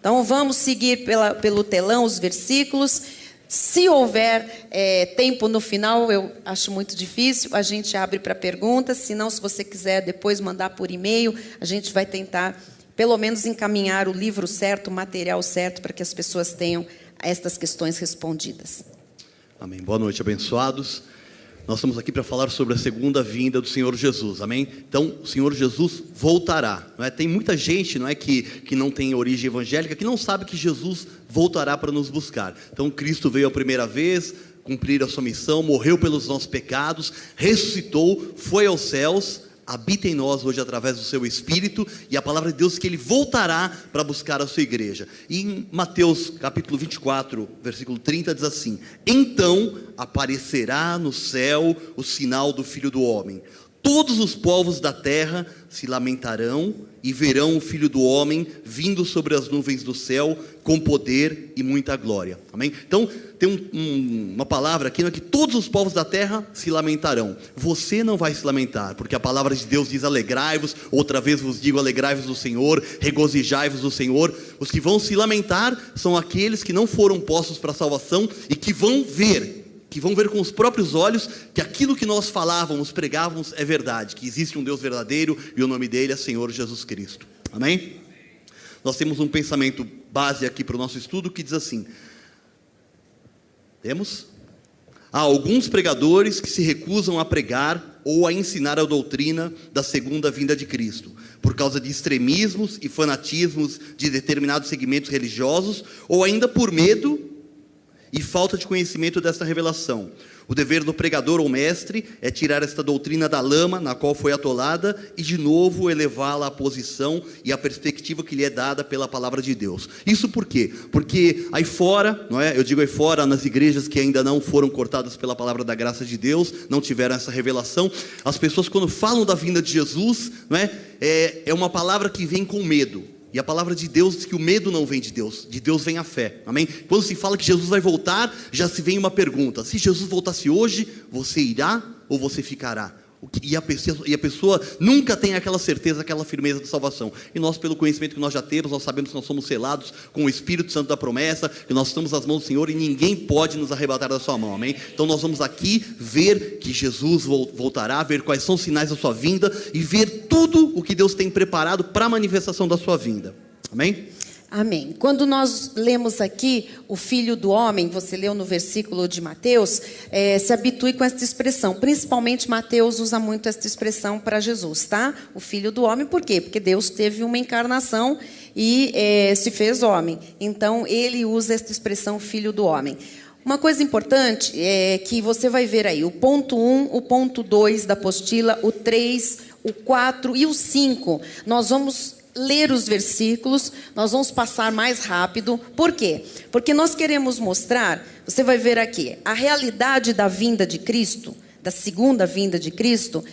Então, vamos seguir pelo telão os versículos. Se houver tempo no final, eu acho muito difícil, a gente abre para perguntas. Se não, se você quiser depois mandar por e-mail, a gente vai tentar, pelo menos, encaminhar o livro certo, o material certo, para que as pessoas tenham estas questões respondidas. Amém. Boa noite, abençoados. Nós estamos aqui para falar sobre a segunda vinda do Senhor Jesus, amém? Então, o Senhor Jesus voltará, não é? Tem muita gente, não é, que não tem origem evangélica, que não sabe que Jesus voltará para nos buscar. Então, Cristo veio a primeira vez, cumprir a sua missão, morreu pelos nossos pecados, ressuscitou, foi aos céus, habita em nós hoje através do seu Espírito, e a palavra de Deus diz que Ele voltará para buscar a sua igreja. E em Mateus capítulo 24, versículo 30, diz assim: então aparecerá no céu o sinal do Filho do Homem. Todos os povos da terra se lamentarão e verão o Filho do Homem vindo sobre as nuvens do céu com poder e muita glória. Amém? Então, tem uma palavra aqui, que todos os povos da terra se lamentarão. Você não vai se lamentar, porque a palavra de Deus diz: alegrai-vos. Outra vez vos digo, alegrai-vos do Senhor, regozijai-vos do Senhor. Os que vão se lamentar são aqueles que não foram postos para a salvação e que vão ver com os próprios olhos que aquilo que nós falávamos, pregávamos é verdade, que existe um Deus verdadeiro e o nome dele é Senhor Jesus Cristo. Amém? Nós temos um pensamento base aqui para o nosso estudo que diz assim: há alguns pregadores que se recusam a pregar ou a ensinar a doutrina da segunda vinda de Cristo, por causa de extremismos e fanatismos de determinados segmentos religiosos, ou ainda por medo e falta de conhecimento desta revelação. O dever do pregador ou mestre é tirar esta doutrina da lama na qual foi atolada e de novo elevá-la à posição e à perspectiva que lhe é dada pela palavra de Deus. Isso por quê? Porque aí fora, não é? Eu digo aí fora, nas igrejas que ainda não foram cortadas pela palavra da graça de Deus, não tiveram essa revelação, as pessoas, quando falam da vinda de Jesus, não é? É uma palavra que vem com medo. E a palavra de Deus diz que o medo não vem de Deus vem a fé, amém? Quando se fala que Jesus vai voltar, já se vem uma pergunta: se Jesus voltasse hoje, você irá ou você ficará? E a pessoa nunca tem aquela certeza, aquela firmeza de salvação. E nós, pelo conhecimento que nós já temos, nós sabemos que nós somos selados com o Espírito Santo da promessa, que nós estamos nas mãos do Senhor e ninguém pode nos arrebatar da sua mão, amém? Então nós vamos aqui ver que Jesus voltará, ver quais são os sinais da sua vinda e ver tudo o que Deus tem preparado para a manifestação da sua vinda, amém? Amém. Quando nós lemos aqui o Filho do Homem, você leu no versículo de Mateus, se habitue com esta expressão. Principalmente Mateus usa muito esta expressão para Jesus, tá? O Filho do Homem, por quê? Porque Deus teve uma encarnação e se fez homem. Então, ele usa esta expressão Filho do Homem. Uma coisa importante é que você vai ver aí o ponto 1, o ponto 2 da apostila, o 3, o 4 e o 5. Nós vamos ler os versículos, nós vamos passar mais rápido. Por quê? Porque nós queremos mostrar, você vai ver aqui, a realidade da vinda de Cristo, da segunda vinda de Cristo,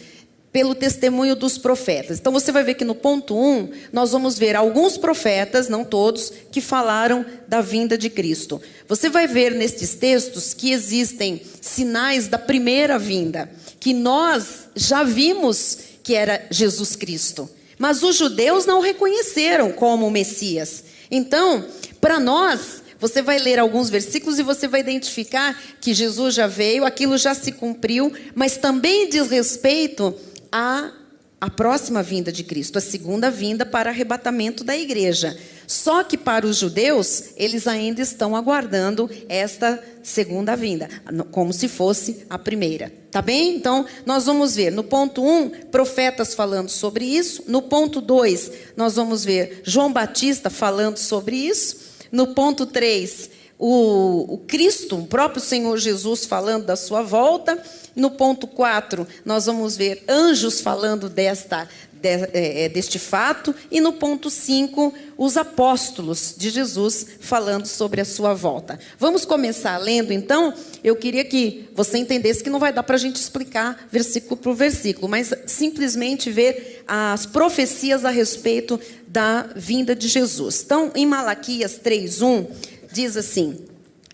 pelo testemunho dos profetas. Então você vai ver que no ponto 1, nós vamos ver alguns profetas, não todos, que falaram da vinda de Cristo. Você vai ver nestes textos que existem sinais da primeira vinda, que nós já vimos que era Jesus Cristo. Mas os judeus não o reconheceram como o Messias. Então, para nós, você vai ler alguns versículos e você vai identificar que Jesus já veio, aquilo já se cumpriu, mas também diz respeito à próxima vinda de Cristo, a segunda vinda para arrebatamento da igreja. Só que para os judeus, eles ainda estão aguardando esta segunda vinda, como se fosse a primeira. Tá bem? Então, nós vamos ver no ponto 1, profetas falando sobre isso. No ponto 2, nós vamos ver João Batista falando sobre isso. No ponto 3, o Cristo, o próprio Senhor Jesus falando da sua volta. No ponto 4, nós vamos ver anjos falando deste fato. E no ponto 5, os apóstolos de Jesus falando sobre a sua volta. Vamos começar lendo, então. Eu queria que você entendesse que não vai dar para a gente explicar versículo por versículo, mas simplesmente ver as profecias a respeito da vinda de Jesus. Então, em Malaquias 3:1, diz assim: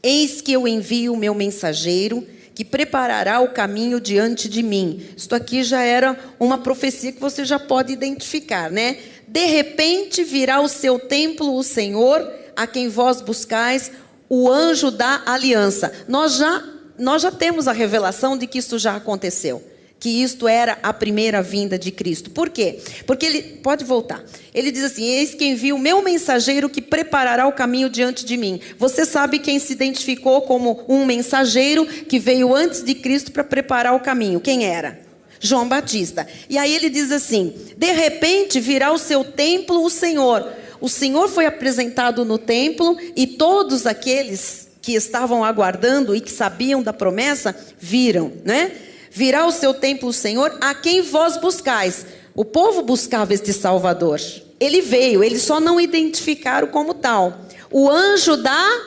eis que eu envio o meu mensageiro, que preparará o caminho diante de mim. Isto aqui já era uma profecia que você já pode identificar, né? De repente virá ao seu templo o Senhor, a quem vós buscais, o anjo da aliança. Nós já temos a revelação de que isso já aconteceu, que isto era a primeira vinda de Cristo. Por quê? Porque ele, pode voltar, ele diz assim: eis que envio o meu mensageiro que preparará o caminho diante de mim. Você sabe quem se identificou como um mensageiro que veio antes de Cristo para preparar o caminho? Quem era? João Batista. E aí ele diz assim: de repente virá ao seu templo o Senhor. O Senhor foi apresentado no templo e todos aqueles que estavam aguardando e que sabiam da promessa, viram, né? Virá ao seu templo o Senhor, a quem vós buscais. O povo buscava este Salvador. Ele veio, eles só não identificaram como tal. O anjo da...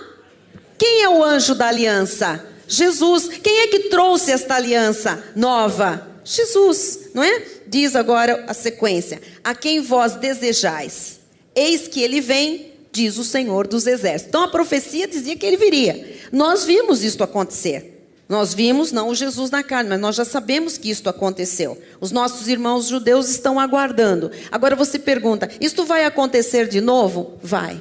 Quem é o anjo da aliança? Jesus. Quem é que trouxe esta aliança nova? Jesus, não é? Diz agora a sequência: a quem vós desejais. Eis que ele vem, diz o Senhor dos Exércitos. Então a profecia dizia que ele viria. Nós vimos isto acontecer. Nós vimos, não o Jesus na carne, mas nós já sabemos que isto aconteceu. Os nossos irmãos judeus estão aguardando. Agora você pergunta: isto vai acontecer de novo? Vai.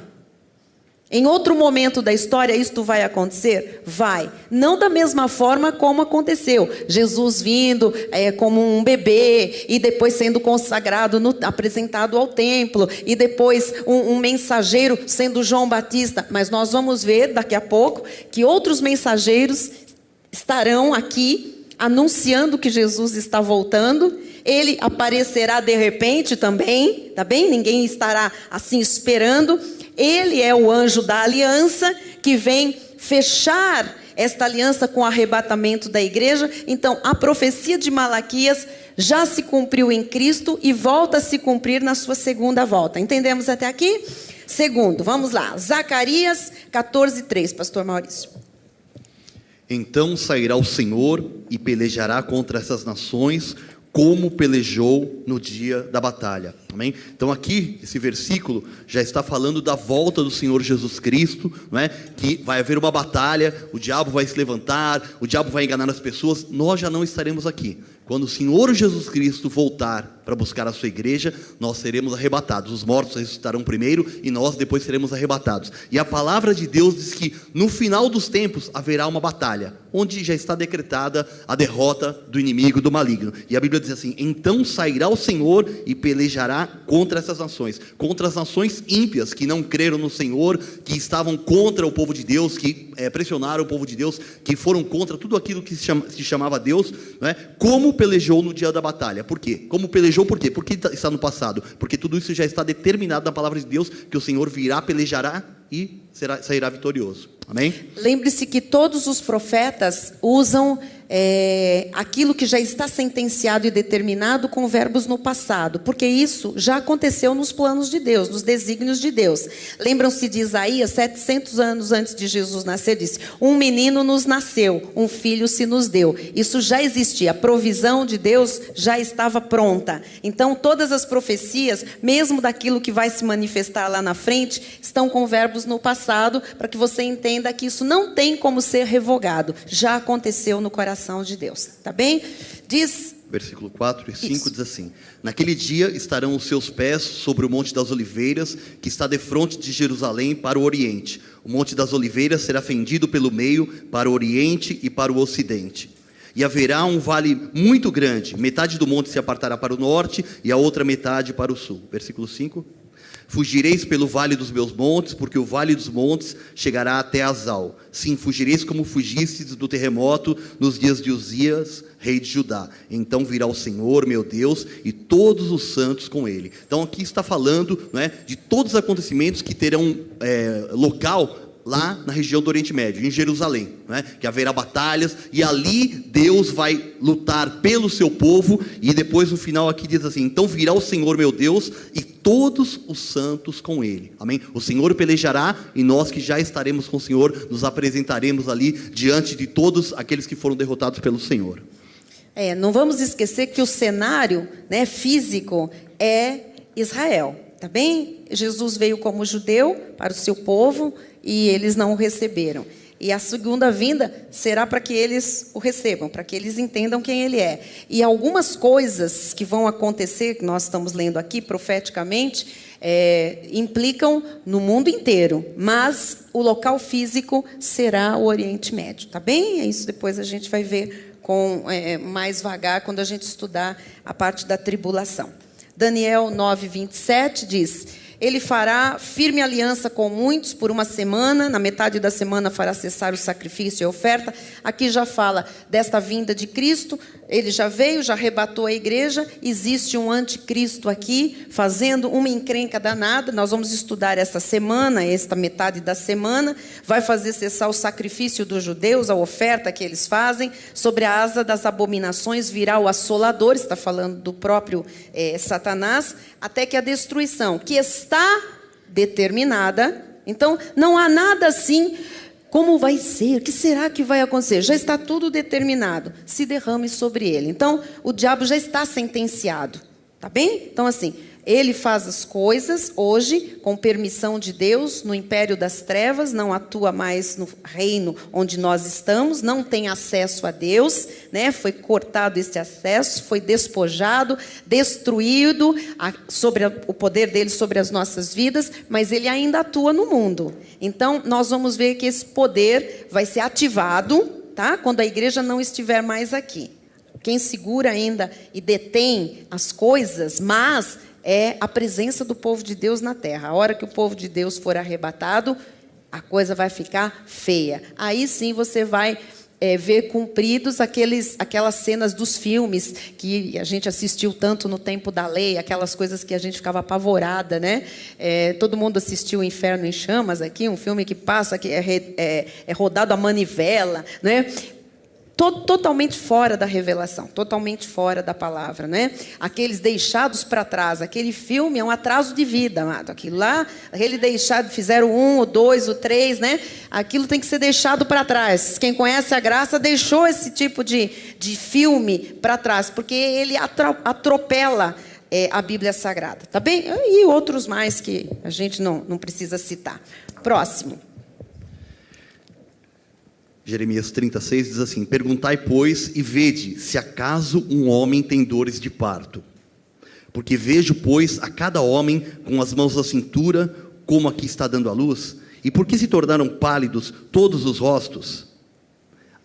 Em outro momento da história isto vai acontecer? Vai. Não da mesma forma como aconteceu. Jesus vindo como um bebê e depois sendo consagrado, apresentado ao templo. E depois um mensageiro sendo João Batista. Mas nós vamos ver daqui a pouco que outros mensageiros estarão aqui anunciando que Jesus está voltando. Ele aparecerá de repente também, tá bem? Ninguém estará assim esperando. Ele é o anjo da aliança que vem fechar esta aliança com o arrebatamento da igreja. Então, a profecia de Malaquias já se cumpriu em Cristo e volta a se cumprir na sua segunda volta. Entendemos até aqui? Segundo, vamos lá. Zacarias 14:3, pastor Maurício. Então sairá o Senhor e pelejará contra essas nações, como pelejou no dia da batalha. Amém? Então aqui, esse versículo já está falando da volta do Senhor Jesus Cristo, não é? Que vai haver uma batalha, o diabo vai se levantar, o diabo vai enganar as pessoas. Nós já não estaremos aqui. Quando o Senhor Jesus Cristo voltar para buscar a sua igreja, nós seremos arrebatados. Os mortos ressuscitarão primeiro e nós depois seremos arrebatados. E a palavra de Deus diz que no final dos tempos haverá uma batalha, onde já está decretada a derrota do inimigo, do maligno. E a Bíblia diz assim: então sairá o Senhor e pelejará contra essas nações, contra as nações ímpias que não creram no Senhor, que estavam contra o povo de Deus, que pressionaram o povo de Deus, que foram contra tudo aquilo que se chamava Deus, não é? Como pelejou no dia da batalha. Por quê? Como pelejou, por quê? Porque está no passado. Porque tudo isso já está determinado na palavra de Deus, que o Senhor virá, pelejará e sairá vitorioso. Amém? Lembre-se que todos os profetas usam aquilo que já está sentenciado e determinado com verbos no passado, porque isso já aconteceu nos planos de Deus, nos desígnios de Deus. Lembram-se de Isaías, 700 anos antes de Jesus nascer, disse: um menino nos nasceu, um filho se nos deu. Isso já existia, a provisão de Deus já estava pronta. Então todas as profecias, mesmo daquilo que vai se manifestar lá na frente, estão com verbos no passado, para que você entenda que isso não tem como ser revogado, já aconteceu no coração de Deus, tá bem? Diz... Versículo 4 e 5 diz assim: naquele dia estarão os seus pés sobre o Monte das Oliveiras, que está defronte de Jerusalém para o Oriente. O Monte das Oliveiras será fendido pelo meio para o Oriente e para o Ocidente. E haverá um vale muito grande, metade do monte se apartará para o norte e a outra metade para o sul. Versículo 5. Fugireis pelo vale dos meus montes, porque o vale dos montes chegará até Azal. Sim, fugireis como fugistes do terremoto nos dias de Uzias, rei de Judá. Então virá o Senhor, meu Deus, e todos os santos com ele. Então aqui está falando, não é, de todos os acontecimentos que terão local lá na região do Oriente Médio, em Jerusalém, né? Que haverá batalhas, e ali Deus vai lutar pelo seu povo. E depois no final aqui diz assim: então virá o Senhor meu Deus e todos os santos com ele. Amém? O Senhor pelejará e nós que já estaremos com o Senhor nos apresentaremos ali diante de todos aqueles que foram derrotados pelo Senhor. Não vamos esquecer que o cenário, né, físico é Israel, tá bem? Jesus veio como judeu para o seu povo e eles não o receberam. E a segunda vinda será para que eles o recebam, para que eles entendam quem ele é. E algumas coisas que vão acontecer, que nós estamos lendo aqui profeticamente, implicam no mundo inteiro, mas o local físico será o Oriente Médio, tá bem? Isso depois a gente vai ver com mais vagar quando a gente estudar a parte da tribulação. Daniel 9:27 diz: ele fará firme aliança com muitos por uma semana, na metade da semana fará cessar o sacrifício e a oferta. Aqui já fala desta vinda de Cristo, ele já veio, já arrebatou a igreja, existe um anticristo aqui, fazendo uma encrenca danada. Nós vamos estudar essa semana, esta metade da semana, vai fazer cessar o sacrifício dos judeus, a oferta que eles fazem, sobre a asa das abominações virá o assolador, está falando do próprio Satanás, até que a destruição, que está determinada. Então, não há nada assim, como vai ser, o que será que vai acontecer? Já está tudo determinado, se derrame sobre ele. Então, o diabo já está sentenciado, tá bem? Então, assim, ele faz as coisas hoje, com permissão de Deus, no império das trevas, não atua mais no reino onde nós estamos, não tem acesso a Deus, né? Foi cortado este acesso, foi despojado, destruído sobre o poder dele sobre as nossas vidas, mas ele ainda atua no mundo. Então, nós vamos ver que esse poder vai ser ativado, tá? Quando a igreja não estiver mais aqui. Quem segura ainda e detém as coisas, mas é a presença do povo de Deus na terra. A hora que o povo de Deus for arrebatado, a coisa vai ficar feia. Aí sim você vai ver cumpridos aquelas cenas dos filmes que a gente assistiu tanto no tempo da lei, aquelas coisas que a gente ficava apavorada, né? Todo mundo assistiu O Inferno em Chamas aqui, um filme que passa, que é rodado a manivela, né? Totalmente fora da revelação, totalmente fora da palavra, né? Aqueles deixados para trás, aquele filme é um atraso de vida, amado. Aquilo lá, aquele deixado, fizeram o 1, o 2, o 3, né? Aquilo tem que ser deixado para trás. Quem conhece a graça deixou esse tipo de filme para trás, porque ele atropela a Bíblia Sagrada, tá bem? E outros mais que a gente não precisa citar. Próximo. Jeremias 36 diz assim: perguntai, pois, e vede, se acaso um homem tem dores de parto. Porque vejo, pois, a cada homem com as mãos na cintura, como aqui está dando à luz. E por que se tornaram pálidos todos os rostos?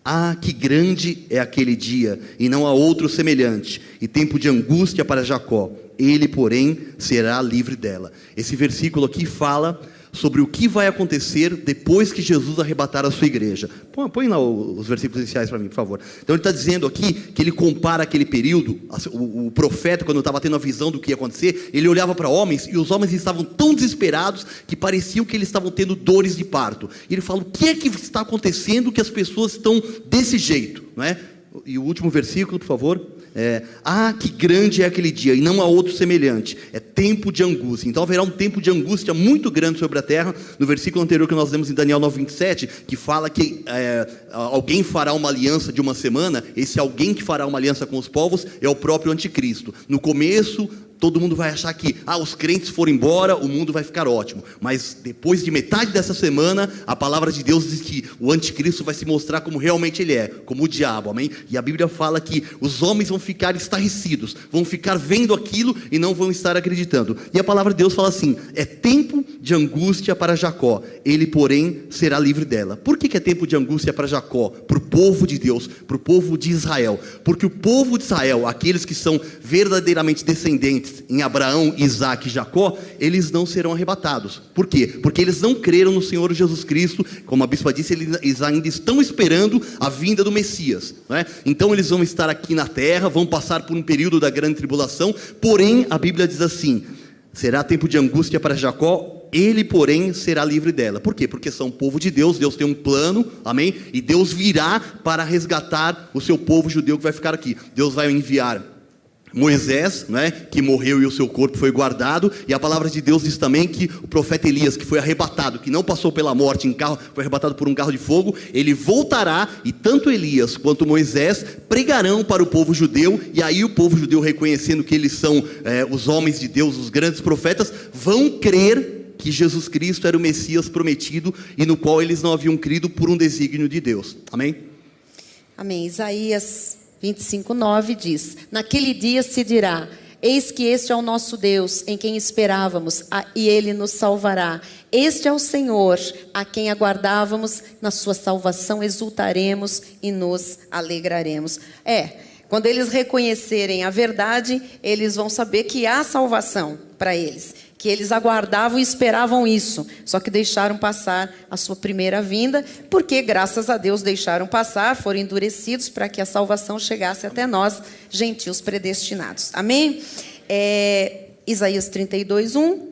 Ah, que grande é aquele dia, e não há outro semelhante, e tempo de angústia para Jacó. Ele, porém, será livre dela. Esse versículo aqui fala sobre o que vai acontecer depois que Jesus arrebatar a sua igreja. Põe lá os versículos iniciais para mim, por favor. Então ele está dizendo aqui que ele compara aquele período, o profeta, quando estava tendo a visão do que ia acontecer, ele olhava para homens, e os homens estavam tão desesperados que pareciam que eles estavam tendo dores de parto. E ele fala: o que é que está acontecendo que as pessoas estão desse jeito, não é? E o último versículo, por favor. Ah, que grande é aquele dia, e não há outro semelhante. É tempo de angústia. Então haverá um tempo de angústia muito grande sobre a terra. No versículo anterior que nós lemos em Daniel 9:27, que fala que alguém fará uma aliança de uma semana. Esse alguém que fará uma aliança com os povos é o próprio anticristo. No começo, todo mundo vai achar que os crentes foram embora, o mundo vai ficar ótimo. Mas depois de metade dessa semana, a palavra de Deus diz que o anticristo vai se mostrar como realmente ele é, como o diabo, amém? E a Bíblia fala que os homens vão ficar estarrecidos, vão ficar vendo aquilo e não vão estar acreditando. E a palavra de Deus fala assim: é tempo de angústia para Jacó, ele, porém, será livre dela. Por que é tempo de angústia para Jacó? Para o povo de Deus, para o povo de Israel. Porque o povo de Israel, aqueles que são verdadeiramente descendentes em Abraão, Isaac e Jacó, eles não serão arrebatados. Por quê? Porque eles não creram no Senhor Jesus Cristo. Como a bispa disse, eles ainda estão esperando a vinda do Messias, não é? Então eles vão estar aqui na terra, vão passar por um período da grande tribulação. Porém, a Bíblia diz assim: será tempo de angústia para Jacó, ele, porém, será livre dela. Por quê? Porque são povo de Deus, Deus tem um plano, amém? E Deus virá para resgatar o seu povo judeu que vai ficar aqui. Deus vai enviar Moisés, né, que morreu e o seu corpo foi guardado. E a palavra de Deus diz também que o profeta Elias, que foi arrebatado, que não passou pela morte em carro, foi arrebatado por um carro de fogo, ele voltará, e tanto Elias quanto Moisés pregarão para o povo judeu. E aí o povo judeu, reconhecendo que eles são os homens de Deus, os grandes profetas, vão crer que Jesus Cristo era o Messias prometido e no qual eles não haviam crido por um desígnio de Deus. Amém? Amém. Isaías 25:9 diz: naquele dia se dirá: eis que este é o nosso Deus, em quem esperávamos, e Ele nos salvará. Este é o Senhor, a quem aguardávamos, na sua salvação exultaremos e nos alegraremos. Quando eles reconhecerem a verdade, eles vão saber que há salvação para eles, que eles aguardavam e esperavam isso, só que deixaram passar a sua primeira vinda, porque graças a Deus deixaram passar, foram endurecidos para que a salvação chegasse até nós, gentios predestinados. Amém? Isaías 32:1.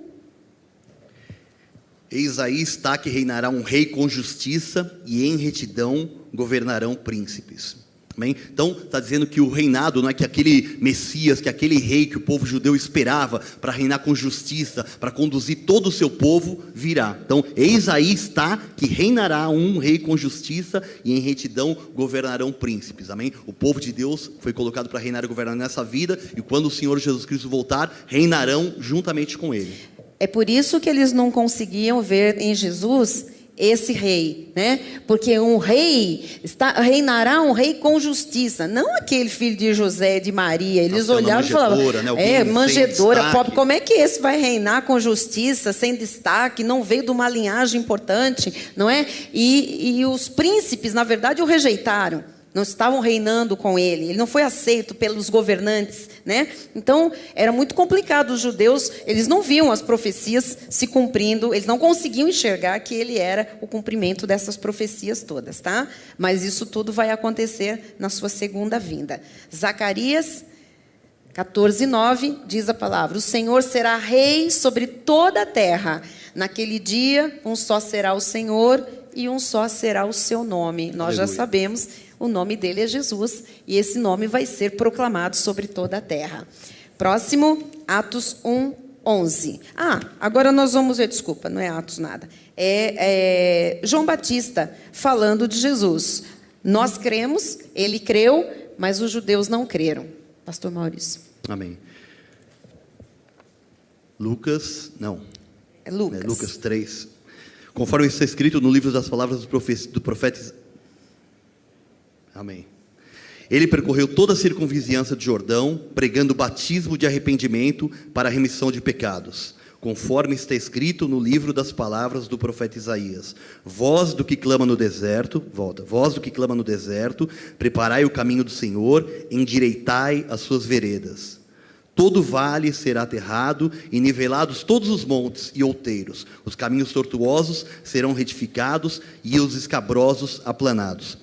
Eis aí está que reinará um rei com justiça, e em retidão governarão príncipes. Amém? Então, está dizendo que o reinado, não é que aquele Messias, que aquele rei que o povo judeu esperava para reinar com justiça, para conduzir todo o seu povo, virá. Então, eis aí está que reinará um rei com justiça e em retidão governarão príncipes. Amém? O povo de Deus foi colocado para reinar e governar nessa vida, e quando o Senhor Jesus Cristo voltar, reinarão juntamente com ele. É por isso que eles não conseguiam ver em Jesus esse rei, né? Porque um rei reinará um rei com justiça, não aquele filho de José, de Maria. Eles olhavam e falavam, né? Manjedora, pobre, como é que esse vai reinar com justiça, sem destaque, não veio de uma linhagem importante, não é? E os príncipes, na verdade, o rejeitaram. Não estavam reinando com ele. Ele não foi aceito pelos governantes, né? Então, era muito complicado. Os judeus, eles não viam as profecias se cumprindo. Eles não conseguiam enxergar que ele era o cumprimento dessas profecias todas, tá? Mas isso tudo vai acontecer na sua segunda vinda. Zacarias 14:9 diz a palavra: o Senhor será rei sobre toda a terra. Naquele dia, um só será o Senhor e um só será o seu nome. Nós já sabemos, o nome dele é Jesus, e esse nome vai ser proclamado sobre toda a terra. Próximo, Atos 1:11. Agora nós vamos ver, desculpa, não é Atos nada. É João Batista falando de Jesus. Nós cremos, ele creu, mas os judeus não creram. Pastor Maurício. Amém. Lucas 3. Conforme está escrito no livro das palavras do profeta. Amém. Ele percorreu toda a circunvizinhança de Jordão, pregando o batismo de arrependimento para a remissão de pecados, conforme está escrito no livro das palavras do profeta Isaías. Voz do que clama no deserto, preparai o caminho do Senhor, endireitai as suas veredas. Todo vale será aterrado e nivelados todos os montes e outeiros. Os caminhos tortuosos serão retificados e os escabrosos aplanados.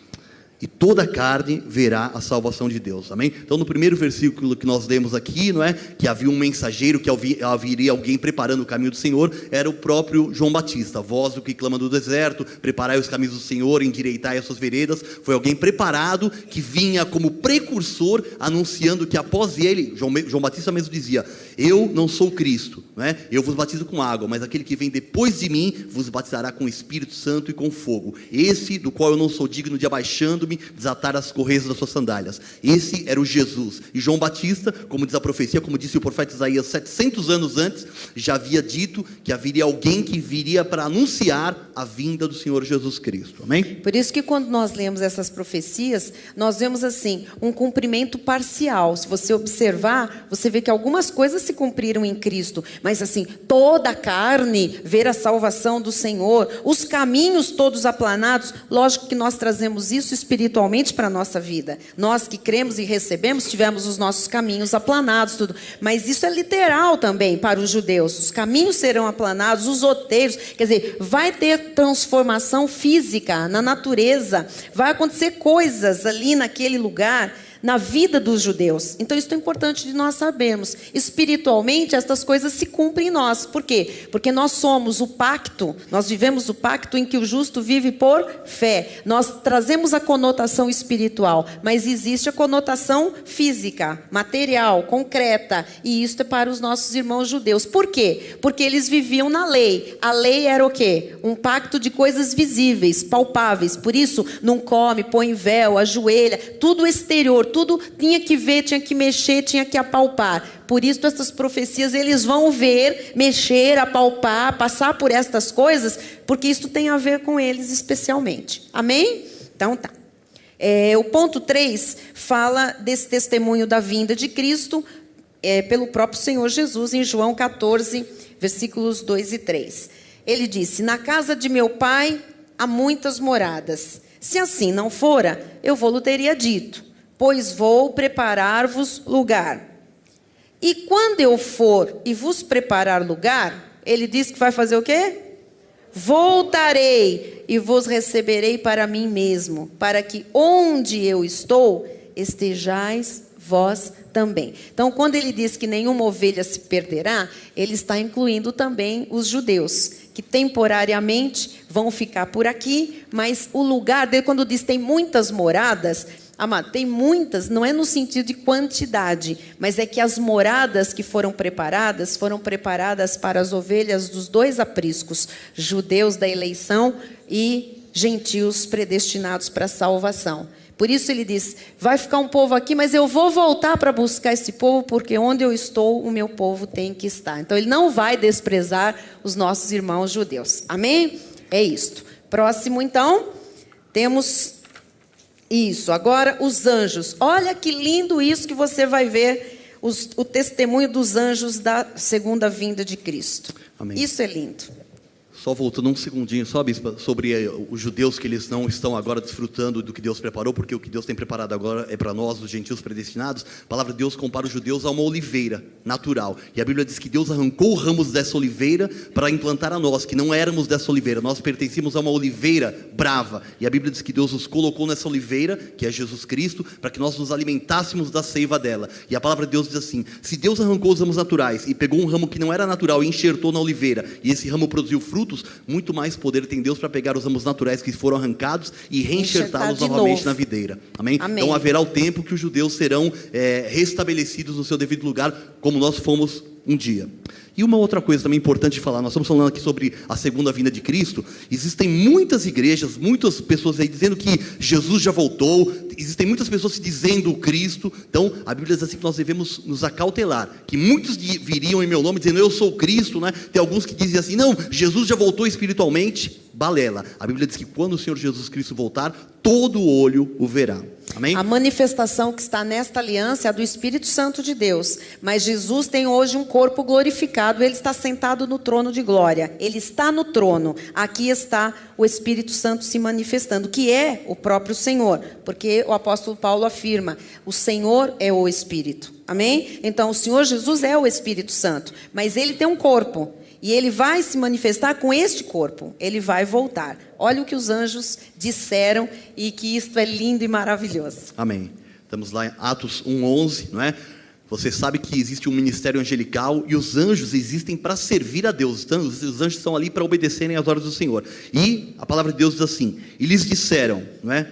E toda a carne verá a salvação de Deus. Amém? Então, no primeiro versículo que nós lemos aqui, não é? Que havia um mensageiro, que haveria alguém preparando o caminho do Senhor, era o próprio João Batista. Voz do que clama do deserto, preparai os caminhos do Senhor, endireitai as suas veredas. Foi alguém preparado que vinha como precursor, anunciando que após ele, João Batista mesmo dizia: eu não sou Cristo, não é? Eu vos batizo com água, mas aquele que vem depois de mim vos batizará com o Espírito Santo e com fogo. Esse do qual eu não sou digno de, abaixando-me, desatar as correias das suas sandálias. Esse era o Jesus. E João Batista, como diz a profecia, como disse o profeta Isaías 700 anos antes, já havia dito que haveria alguém que viria para anunciar a vinda do Senhor Jesus Cristo. Amém? Por isso que quando nós lemos essas profecias, nós vemos assim, um cumprimento parcial. Se você observar, você vê que algumas coisas se cumpriram em Cristo, mas assim, toda a carne ver a salvação do Senhor, os caminhos todos aplanados. Lógico que nós trazemos isso espiritualmente para a nossa vida. Nós que cremos e recebemos, tivemos os nossos caminhos aplanados, tudo. Mas isso é literal também para os judeus. Os caminhos serão aplanados, os outeiros. Quer dizer, vai ter transformação física na natureza. Vai acontecer coisas ali naquele lugar, na vida dos judeus. Então isso é importante de nós sabermos. Espiritualmente, estas coisas se cumprem em nós. Por quê? Porque nós somos o pacto, nós vivemos o pacto em que o justo vive por fé. Nós trazemos a conotação espiritual, mas existe a conotação física, material, concreta, e isso é para os nossos irmãos judeus. Por quê? Porque eles viviam na lei. A lei era o quê? Um pacto de coisas visíveis, palpáveis. Por isso, não come, põe véu, ajoelha, tudo exterior, tudo tinha que ver, tinha que mexer, tinha que apalpar. Por isso, essas profecias, eles vão ver, mexer, apalpar, passar por estas coisas, porque isso tem a ver com eles especialmente. Amém? Então, tá. O ponto 3 fala desse testemunho da vinda de Cristo pelo próprio Senhor Jesus, em João 14, versículos 2 e 3. Ele disse: na casa de meu pai há muitas moradas. Se assim não fora, eu vou-lhe teria dito, pois vou preparar-vos lugar. E quando eu for e vos preparar lugar, ele diz que vai fazer o quê? Voltarei e vos receberei para mim mesmo, para que onde eu estou, estejais vós também. Então, quando ele diz que nenhuma ovelha se perderá, ele está incluindo também os judeus, que temporariamente vão ficar por aqui, mas o lugar dele, quando diz tem muitas moradas, amado, tem muitas, não é no sentido de quantidade, mas é que as moradas que foram preparadas para as ovelhas dos dois apriscos, judeus da eleição e gentios predestinados para a salvação. Por isso ele diz, vai ficar um povo aqui, mas eu vou voltar para buscar esse povo, porque onde eu estou, o meu povo tem que estar. Então ele não vai desprezar os nossos irmãos judeus. Amém? É isto. Próximo, então, temos isso. Agora, os anjos. Olha que lindo isso que você vai ver, o testemunho dos anjos da segunda vinda de Cristo. Amém. Isso é lindo. Só voltando um segundinho, só, bispa, sobre os judeus, que eles não estão agora desfrutando do que Deus preparou, porque o que Deus tem preparado agora é para nós, os gentios predestinados. A palavra de Deus compara os judeus a uma oliveira natural. E a Bíblia diz que Deus arrancou ramos dessa oliveira para implantar a nós, que não éramos dessa oliveira. Nós pertencíamos a uma oliveira brava. E a Bíblia diz que Deus nos colocou nessa oliveira, que é Jesus Cristo, para que nós nos alimentássemos da seiva dela. E a palavra de Deus diz assim, se Deus arrancou os ramos naturais e pegou um ramo que não era natural e enxertou na oliveira, e esse ramo produziu frutos, muito mais poder tem Deus para pegar os ramos naturais que foram arrancados e reenxertá-los novamente na videira. Amém? Amém? Então haverá o tempo que os judeus serão restabelecidos no seu devido lugar, como nós fomos um dia. E uma outra coisa também importante de falar, nós estamos falando aqui sobre a segunda vinda de Cristo. Existem muitas igrejas, muitas pessoas aí dizendo que Jesus já voltou, existem muitas pessoas se dizendo o Cristo. Então a Bíblia diz assim que nós devemos nos acautelar, que muitos viriam em meu nome dizendo eu sou o Cristo, né? Tem alguns que dizem assim, não, Jesus já voltou espiritualmente. Balela. A Bíblia diz que quando o Senhor Jesus Cristo voltar, todo olho o verá. Amém? A manifestação que está nesta aliança é a do Espírito Santo de Deus. Mas Jesus tem hoje um corpo glorificado. Ele está sentado no trono de glória. Ele está no trono. Aqui está o Espírito Santo se manifestando, que é o próprio Senhor. Porque o apóstolo Paulo afirma, o Senhor é o Espírito. Amém? Então o Senhor Jesus é o Espírito Santo. Mas ele tem um corpo. E ele vai se manifestar com este corpo. Ele vai voltar. Olha o que os anjos disseram e que isto é lindo e maravilhoso. Amém. Estamos lá em Atos 1:11, não é? Você sabe que existe um ministério angelical e os anjos existem para servir a Deus. Então, os anjos estão ali para obedecerem às ordens do Senhor. E a palavra de Deus diz assim, e lhes disseram, não é?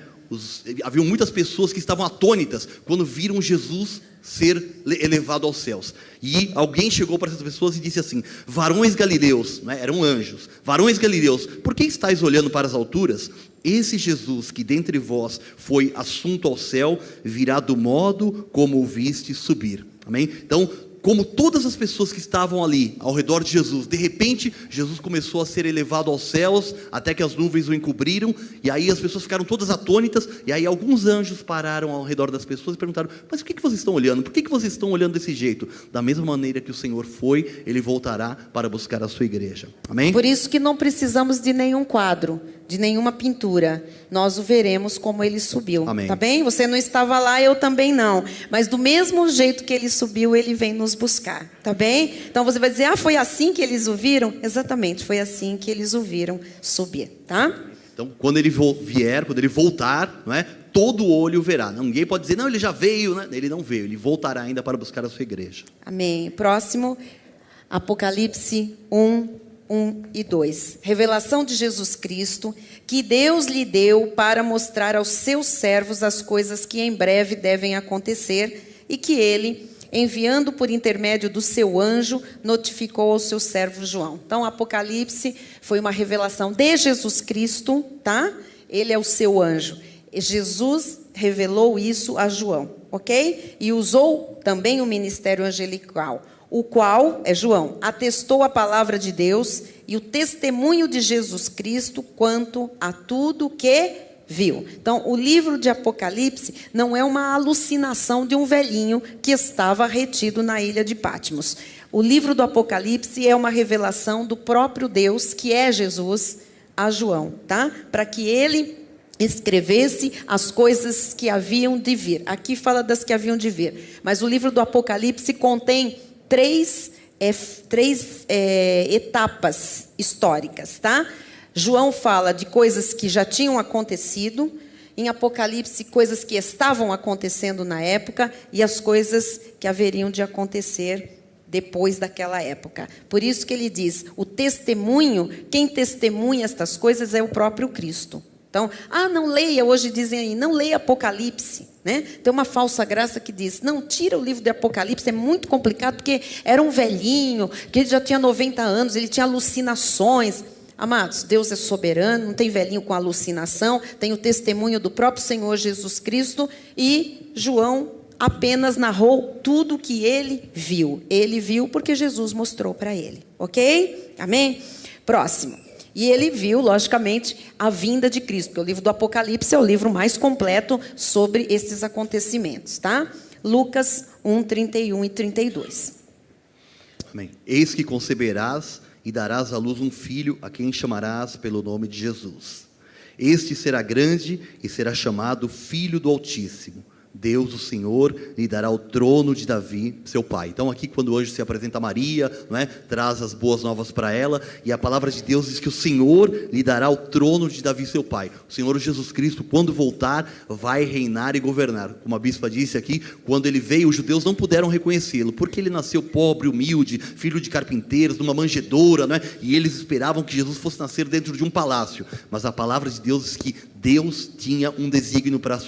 Havia muitas pessoas que estavam atônitas quando viram Jesus ser elevado aos céus. E alguém chegou para essas pessoas e disse assim, varões galileus, né? Eram anjos, varões galileus, por que estáis olhando para as alturas? Esse Jesus que dentre vós foi assunto ao céu, virá do modo como o viste subir. Amém? Então, como todas as pessoas que estavam ali ao redor de Jesus, de repente Jesus começou a ser elevado aos céus, até que as nuvens o encobriram, e aí as pessoas ficaram todas atônitas, e aí alguns anjos pararam ao redor das pessoas e perguntaram, mas o que vocês estão olhando? Por que vocês estão olhando desse jeito? Da mesma maneira que o Senhor foi, Ele voltará para buscar a sua igreja. Amém? Por isso que não precisamos de nenhum quadro, de nenhuma pintura. Nós o veremos como ele subiu. Amém. Tá bem? Você não estava lá, eu também não. Mas do mesmo jeito que ele subiu, ele vem nos buscar. Tá bem? Então você vai dizer, foi assim que eles o viram? Exatamente, foi assim que eles o viram subir. Tá? Então, quando ele vier, quando ele voltar, não é? Todo olho verá. Ninguém pode dizer, não, ele já veio, né? Ele não veio, ele voltará ainda para buscar a sua igreja. Amém. Próximo, Apocalipse 1 e 2. Revelação de Jesus Cristo, que Deus lhe deu para mostrar aos seus servos as coisas que em breve devem acontecer e que ele, enviando por intermédio do seu anjo, notificou ao seu servo João. Então, Apocalipse foi uma revelação de Jesus Cristo, tá? Ele é o seu anjo. Jesus revelou isso a João, ok? E usou também o ministério angelical, o qual, é João, atestou a palavra de Deus e o testemunho de Jesus Cristo quanto a tudo que viu. Então, o livro de Apocalipse não é uma alucinação de um velhinho que estava retido na ilha de Patmos. O livro do Apocalipse é uma revelação do próprio Deus, que é Jesus, a João, tá? Para que ele escrevesse as coisas que haviam de vir. Aqui fala das que haviam de vir. Mas o livro do Apocalipse contém três etapas históricas, tá? João fala de coisas que já tinham acontecido, em Apocalipse, coisas que estavam acontecendo na época e as coisas que haveriam de acontecer depois daquela época. Por isso que ele diz, o testemunho, quem testemunha estas coisas é o próprio Cristo. Então, não leia, hoje dizem aí, não leia Apocalipse, né? Tem uma falsa graça que diz, não, tira o livro de Apocalipse, é muito complicado, porque era um velhinho, que ele já tinha 90 anos, ele tinha alucinações. Amados, Deus é soberano, não tem velhinho com alucinação, tem o testemunho do próprio Senhor Jesus Cristo, e João apenas narrou tudo que ele viu. Ele viu porque Jesus mostrou para ele, ok? Amém? Próximo. E ele viu, logicamente, a vinda de Cristo, porque o livro do Apocalipse é o livro mais completo sobre esses acontecimentos, tá? Lucas 1, 31 e 32. Amém. Eis que conceberás e darás à luz um filho, a quem chamarás pelo nome de Jesus. Este será grande e será chamado Filho do Altíssimo. Deus, o Senhor, lhe dará o trono de Davi, seu pai. Então aqui quando hoje se apresenta Maria, não é? Traz as boas novas para ela, e a palavra de Deus diz que o Senhor lhe dará o trono de Davi, seu pai. O Senhor Jesus Cristo, quando voltar, vai reinar e governar. Como a bispa disse aqui, quando ele veio, os judeus não puderam reconhecê-lo, porque ele nasceu pobre, humilde, filho de carpinteiros, numa manjedoura, não é? E eles esperavam que Jesus fosse nascer dentro de um palácio. Mas a palavra de Deus diz que Deus tinha um desígnio para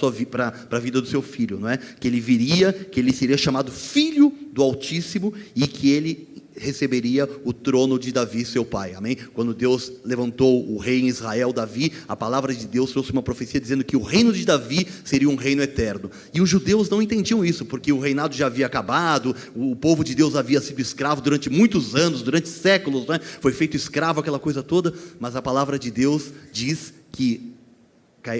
a vida do seu filho, não é? Que ele viria, que ele seria chamado Filho do Altíssimo e que ele receberia o trono de Davi, seu pai. Amém? Quando Deus levantou o rei em Israel, Davi, a palavra de Deus trouxe uma profecia dizendo que o reino de Davi seria um reino eterno. E os judeus não entendiam isso, porque o reinado já havia acabado, o povo de Deus havia sido escravo durante muitos anos, durante séculos, né? Foi feito escravo, aquela coisa toda, mas a palavra de Deus diz que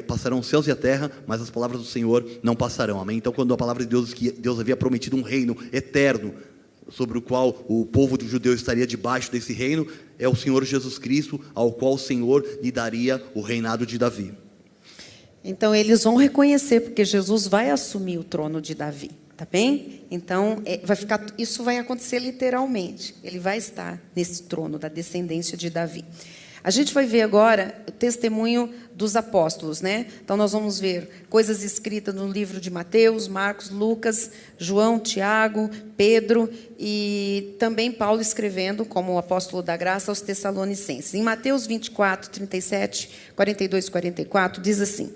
passarão os céus e a terra, mas as palavras do Senhor não passarão. Amém? Então, quando a palavra de Deus diz que Deus havia prometido um reino eterno, sobre o qual o povo do judeu estaria debaixo desse reino, é o Senhor Jesus Cristo, ao qual o Senhor lhe daria o reinado de Davi. Então, eles vão reconhecer, porque Jesus vai assumir o trono de Davi, tá bem? Então, isso vai acontecer literalmente. Ele vai estar nesse trono da descendência de Davi. A gente vai ver agora o testemunho dos apóstolos, né? Então, nós vamos ver coisas escritas no livro de Mateus, Marcos, Lucas, João, Tiago, Pedro e também Paulo escrevendo, como o apóstolo da graça, aos Tessalonicenses. Em Mateus 24, 37, 42 e 44, diz assim: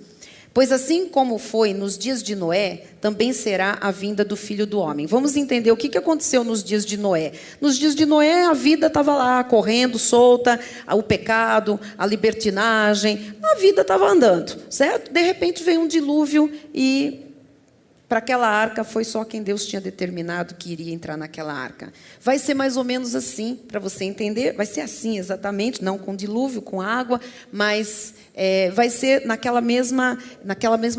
pois assim como foi nos dias de Noé, também será a vinda do Filho do Homem. Vamos entender o que aconteceu nos dias de Noé. Nos dias de Noé, a vida estava lá, correndo, solta, o pecado, a libertinagem, a vida estava andando, certo? De repente veio um dilúvio e para aquela arca foi só quem Deus tinha determinado que iria entrar naquela arca. Vai ser mais ou menos assim, para você entender, vai ser assim exatamente, não com dilúvio, com água, mas vai ser naquela mesma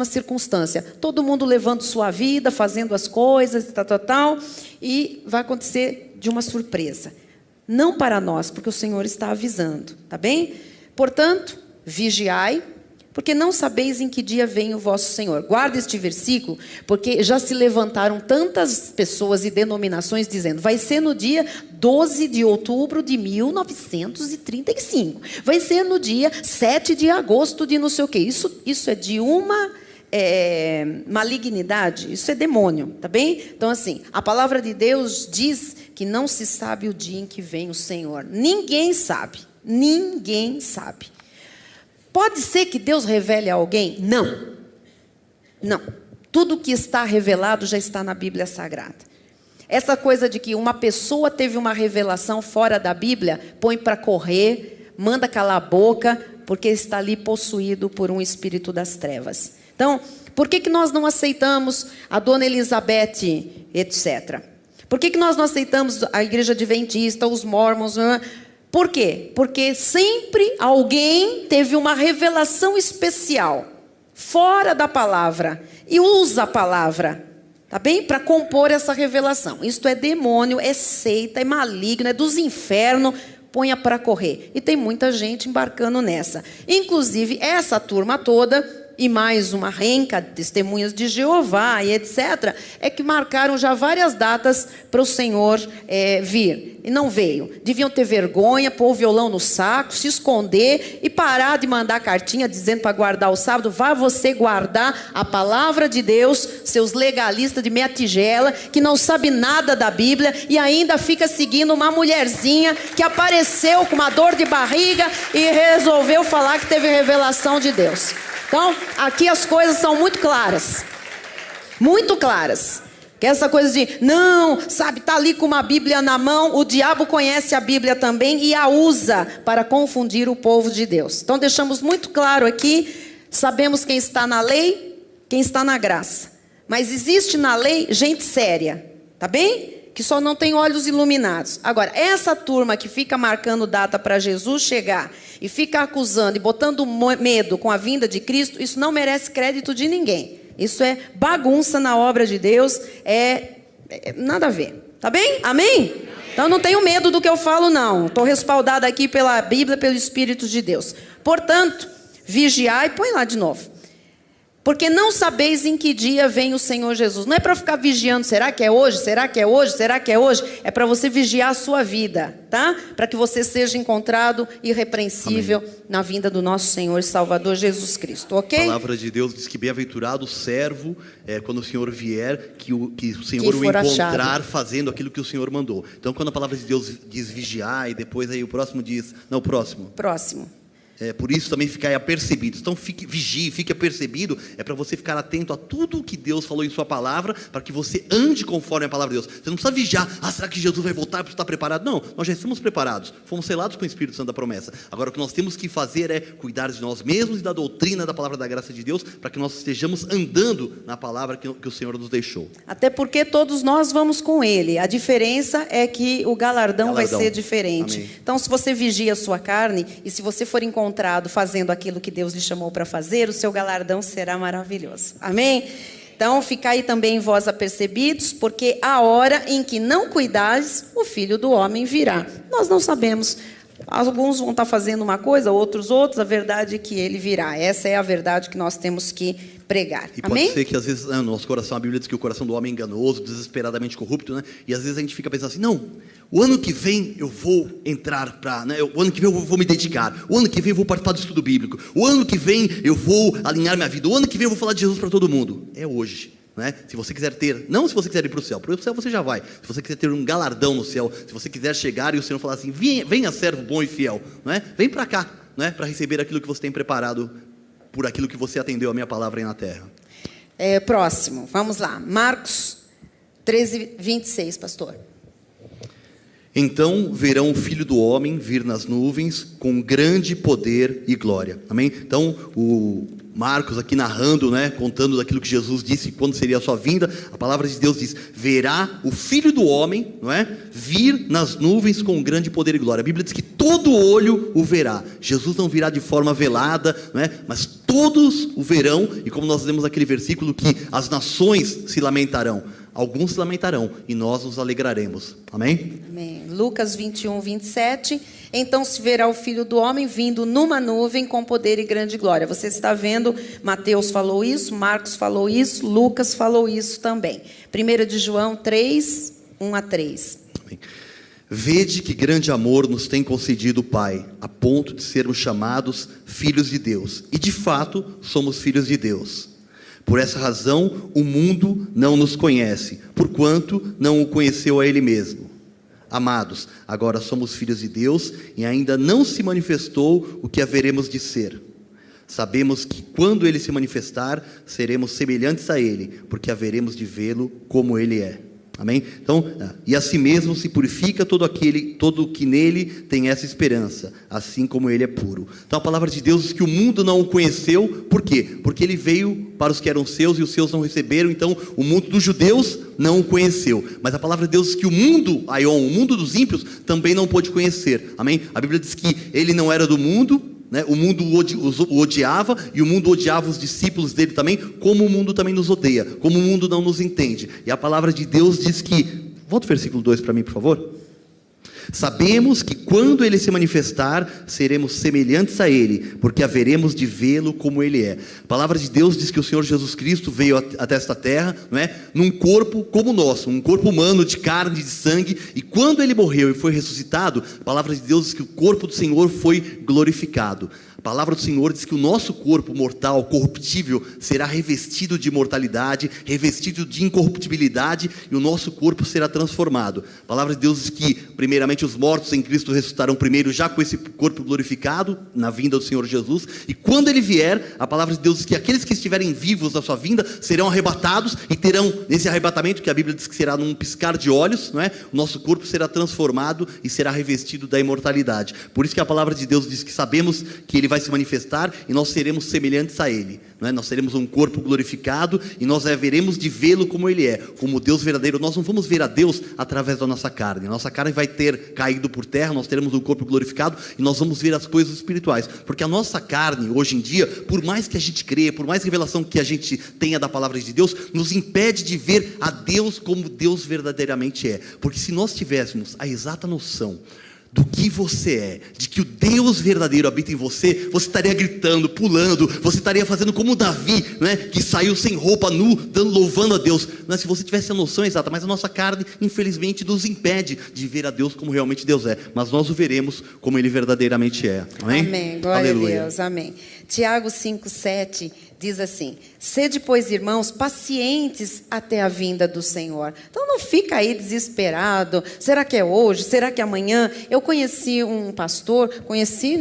circunstância. Todo mundo levando sua vida, fazendo as coisas, tal, e vai acontecer de uma surpresa. Não para nós, porque o Senhor está avisando, tá bem? Portanto, vigiai, porque não sabeis em que dia vem o vosso Senhor. Guarda este versículo, porque já se levantaram tantas pessoas e denominações dizendo, vai ser no dia 12 de outubro de 1935. Vai ser no dia 7 de agosto de não sei o quê. Isso é de uma malignidade, isso é demônio, tá bem? Então, assim, a palavra de Deus diz que não se sabe o dia em que vem o Senhor. Ninguém sabe. Ninguém sabe. Pode ser que Deus revele a alguém? Não. Não. Tudo que está revelado já está na Bíblia Sagrada. Essa coisa de que uma pessoa teve uma revelação fora da Bíblia, põe para correr, manda calar a boca, porque está ali possuído por um espírito das trevas. Então, por que nós não aceitamos a Dona Elizabeth, etc.? Por que nós não aceitamos a Igreja Adventista, os Mormons? Por quê? Porque sempre alguém teve uma revelação especial, fora da palavra, e usa a palavra, tá bem? Para compor essa revelação. Isto é demônio, é seita, é maligno, é dos infernos. Ponha para correr. E tem muita gente embarcando nessa. Inclusive, essa turma toda, e mais uma renca de testemunhas de Jeová e etc., é que marcaram já várias datas para o Senhor vir. E não veio. Deviam ter vergonha, pôr o violão no saco, se esconder e parar de mandar cartinha dizendo para guardar o sábado. Vá você guardar a palavra de Deus, seus legalistas de meia tigela, que não sabe nada da Bíblia e ainda fica seguindo uma mulherzinha que apareceu com uma dor de barriga e resolveu falar que teve revelação de Deus. Então, aqui as coisas são muito claras. Muito claras. Que essa coisa de, não, sabe, tá ali com uma Bíblia na mão, o diabo conhece a Bíblia também e a usa para confundir o povo de Deus. Então, deixamos muito claro aqui, sabemos quem está na lei, quem está na graça. Mas existe na lei gente séria, tá bem? Que só não tem olhos iluminados. Agora, essa turma que fica marcando data para Jesus chegar e fica acusando e botando medo com a vinda de Cristo, isso não merece crédito de ninguém. Isso é bagunça na obra de Deus, nada a ver. Tá bem? Amém? Então não tenho medo do que eu falo, não. Estou respaldada aqui pela Bíblia, pelo Espírito de Deus. Portanto, vigiai, põe lá de novo. Porque não sabeis em que dia vem o Senhor Jesus. Não é para ficar vigiando, será que é hoje? Será que é hoje? Será que é hoje? É para você vigiar a sua vida, tá? Para que você seja encontrado irrepreensível Amém. Na vinda do nosso Senhor e Salvador Jesus Cristo, ok? A palavra de Deus diz que bem-aventurado o servo, quando o Senhor vier, que o Senhor o encontrar achado. Fazendo aquilo que o Senhor mandou. Então, quando a palavra de Deus diz vigiar, e depois aí o próximo diz... Não, o próximo. Próximo. Por isso também ficar apercebido. Então vigie, fique apercebido. É para você ficar atento a tudo o que Deus falou em sua palavra, para que você ande conforme a palavra de Deus. Você não precisa vigiar, será que Jesus vai voltar? Para estar preparado? Não, nós já estamos preparados. Fomos selados com o Espírito Santo da promessa. Agora o que nós temos que fazer é cuidar de nós mesmos e da doutrina da palavra da graça de Deus, para que nós estejamos andando na palavra que o Senhor nos deixou. Até porque todos nós vamos com Ele. A diferença é que o galardão vai ser diferente. Amém. Então, se você vigia a sua carne, e se você for encontrado fazendo aquilo que Deus lhe chamou para fazer, o seu galardão será maravilhoso. Amém? Então, ficai também vós apercebidos, porque a hora em que não cuidares, o Filho do Homem virá. Nós não sabemos. Alguns vão estar fazendo uma coisa, outros. A verdade é que Ele virá. Essa é a verdade que nós temos que pregar. E Amém? pode ser que às vezes no nosso coração, a Bíblia diz que o coração do homem é enganoso, desesperadamente corrupto, né? E às vezes a gente fica pensando assim, não, o ano que vem eu vou entrar para, né? O ano que vem eu vou me dedicar, o ano que vem eu vou participar do estudo bíblico, o ano que vem eu vou alinhar minha vida, o ano que vem eu vou falar de Jesus para todo mundo. É hoje. Né? Se você quiser ter, não se você quiser ir para o céu você já vai. Se você quiser ter um galardão no céu, se você quiser chegar e o Senhor falar assim, venha servo bom e fiel, né? Vem para cá, né? Para receber aquilo que você tem preparado por aquilo que você atendeu a minha palavra aí na terra. Próximo, vamos lá, Marcos 13, 26, pastor. Então verão o Filho do Homem vir nas nuvens com grande poder e glória. Amém? Então o Marcos aqui narrando, né, contando daquilo que Jesus disse quando seria a sua vinda, a palavra de Deus diz, verá o Filho do Homem, não é, vir nas nuvens com grande poder e glória. A Bíblia diz que todo olho o verá. Jesus não virá de forma velada, não é, mas todos o verão. E como nós lemos naquele versículo que as nações se lamentarão, alguns se lamentarão e nós nos alegraremos. Amém? Amém. Lucas 21, 27. Então se verá o Filho do Homem vindo numa nuvem com poder e grande glória. Você está vendo, Mateus falou isso, Marcos falou isso, Lucas falou isso também. 1 de João 3, 1 a 3. Amém. Vede que grande amor nos tem concedido o Pai, a ponto de sermos chamados filhos de Deus. E de fato somos filhos de Deus. Por essa razão o mundo não nos conhece, porquanto não o conheceu a Ele mesmo. Amados, agora somos filhos de Deus e ainda não se manifestou o que haveremos de ser. Sabemos que quando Ele se manifestar, seremos semelhantes a Ele, porque haveremos de vê-lo como Ele é. Amém? Então, e a si mesmo se purifica todo que nele tem essa esperança, assim como ele é puro. Então a palavra de Deus diz que o mundo não o conheceu, por quê? Porque ele veio para os que eram seus e os seus não receberam, então o mundo dos judeus não o conheceu. Mas a palavra de Deus diz que o mundo, Aion, o mundo dos ímpios, também não pôde conhecer. Amém? A Bíblia diz que ele não era do mundo, né? O mundo o odiava, e o mundo odiava os discípulos dele também, como o mundo também nos odeia, como o mundo não nos entende. E a palavra de Deus diz que, volta o versículo 2 para mim, por favor. Sabemos que quando ele se manifestar, seremos semelhantes a ele, porque haveremos de vê-lo como ele é. A palavra de Deus diz que o Senhor Jesus Cristo veio até esta terra, não é? Num corpo como o nosso, um corpo humano, de carne, de sangue, e quando ele morreu e foi ressuscitado, a palavra de Deus diz que o corpo do Senhor foi glorificado. A palavra do Senhor diz que o nosso corpo mortal, corruptível, será revestido de imortalidade, revestido de incorruptibilidade, e o nosso corpo será transformado. A palavra de Deus diz que, primeiramente, os mortos em Cristo ressuscitarão primeiro, já com esse corpo glorificado, na vinda do Senhor Jesus, e quando ele vier, a palavra de Deus diz que aqueles que estiverem vivos na sua vinda, serão arrebatados, e terão, nesse arrebatamento, que a Bíblia diz que será num piscar de olhos, não é? O nosso corpo será transformado e será revestido da imortalidade. Por isso que a palavra de Deus diz que sabemos que ele vai se manifestar e nós seremos semelhantes a ele, não é? Nós teremos um corpo glorificado e nós haveremos de vê-lo como ele é, como Deus verdadeiro. Nós não vamos ver a Deus através da nossa carne. A nossa carne vai ter caído por terra, nós teremos um corpo glorificado e nós vamos ver as coisas espirituais, porque a nossa carne hoje em dia, por mais que a gente creia, por mais revelação que a gente tenha da palavra de Deus, nos impede de ver a Deus como Deus verdadeiramente é. Porque se nós tivéssemos a exata noção do que você é, de que o Deus verdadeiro habita em você, você estaria gritando, pulando, você estaria fazendo como Davi, né, que saiu sem roupa, nu, louvando a Deus, né, se você tivesse a noção exata. Mas a nossa carne, infelizmente, nos impede de ver a Deus como realmente Deus é, mas nós o veremos como Ele verdadeiramente é. Amém? Amém, glória Aleluia. a Deus, amém. Tiago 5,7 diz assim: sede, pois, irmãos, pacientes até a vinda do Senhor. Então não fica aí desesperado, será que é hoje, será que é amanhã? Eu conheci um pastor, conheci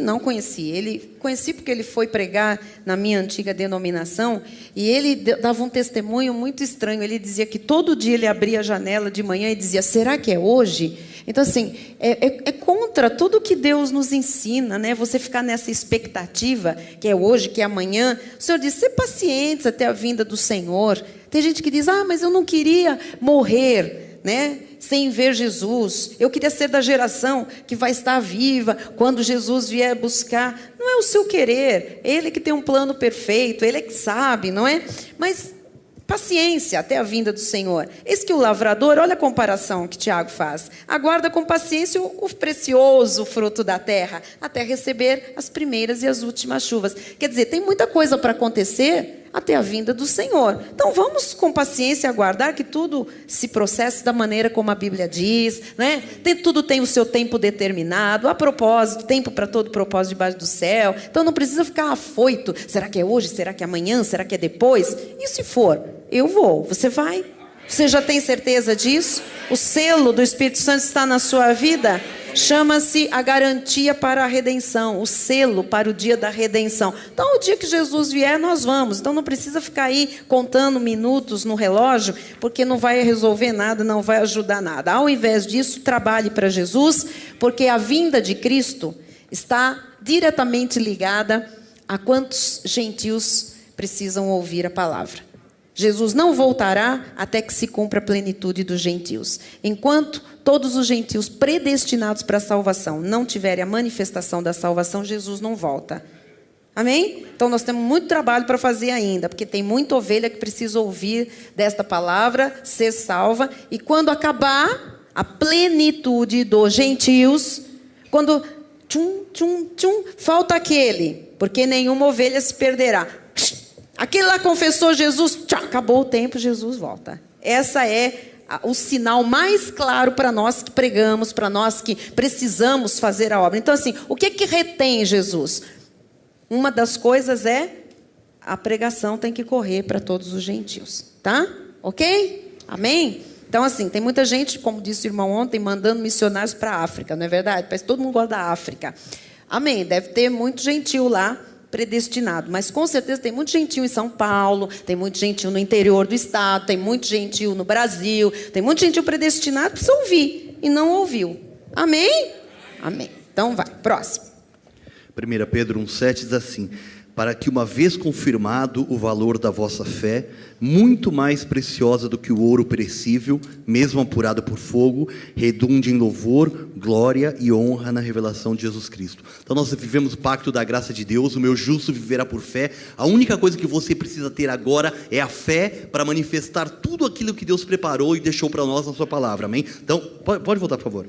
porque ele foi pregar na minha antiga denominação, e ele dava um testemunho muito estranho. Ele dizia que todo dia ele abria a janela de manhã e dizia: será que é hoje? Então, assim, é contra tudo que Deus nos ensina, né? Você ficar nessa expectativa, que é hoje, que é amanhã. O Senhor diz: ser pacientes até a vinda do Senhor. Tem gente que diz: mas eu não queria morrer, né, sem ver Jesus. Eu queria ser da geração que vai estar viva quando Jesus vier buscar. Não é o seu querer, Ele que tem um plano perfeito, Ele é que sabe, não é? Mas paciência até a vinda do Senhor. Eis que o lavrador, olha a comparação que Tiago faz, aguarda com paciência o precioso fruto da terra, até receber as primeiras e as últimas chuvas. Quer dizer, tem muita coisa para acontecer até a vinda do Senhor. Então vamos com paciência aguardar que tudo se processe da maneira como a Bíblia diz, né? Tudo tem o seu tempo determinado, a propósito, tempo para todo propósito debaixo do céu. Então não precisa ficar afoito. Será que é hoje? Será que é amanhã? Será que é depois? E se for, eu vou. Você vai? Você já tem certeza disso? O selo do Espírito Santo está na sua vida? Chama-se a garantia para a redenção, o selo para o dia da redenção. Então, o dia que Jesus vier, nós vamos. Então, não precisa ficar aí contando minutos no relógio, porque não vai resolver nada, não vai ajudar nada. Ao invés disso, trabalhe para Jesus, porque a vinda de Cristo está diretamente ligada a quantos gentios precisam ouvir a palavra. Jesus não voltará até que se cumpra a plenitude dos gentios. Enquanto todos os gentios predestinados para a salvação não tiverem a manifestação da salvação, Jesus não volta. Amém? Então nós temos muito trabalho para fazer ainda, porque tem muita ovelha que precisa ouvir desta palavra, ser salva. E quando acabar a plenitude dos gentios, quando falta aquele, porque nenhuma ovelha se perderá. Aquele lá confessou Jesus, acabou o tempo, Jesus volta. Essa é o sinal mais claro para nós que pregamos, para nós que precisamos fazer a obra. Então, assim, o que retém Jesus? Uma das coisas é a pregação tem que correr para todos os gentios, tá? Ok? Amém? Então, assim, tem muita gente, como disse o irmão ontem, mandando missionários para a África, não é verdade? Parece que todo mundo gosta da África. Amém? Deve ter muito gentil lá, predestinado. Mas com certeza tem muito gentil em São Paulo, tem muito gentil no interior do estado, tem muito gentil no Brasil, tem muito gentil predestinado, precisa ouvir e não ouviu. Amém? Amém. Então vai, próximo. 1 Pedro 1,7 diz assim: para que, uma vez confirmado o valor da vossa fé, muito mais preciosa do que o ouro perecível, mesmo apurado por fogo, redunde em louvor, glória e honra na revelação de Jesus Cristo. Então nós vivemos o pacto da graça de Deus, o meu justo viverá por fé. A única coisa que você precisa ter agora é a fé para manifestar tudo aquilo que Deus preparou e deixou para nós na sua palavra, amém? Então, pode voltar, por favor.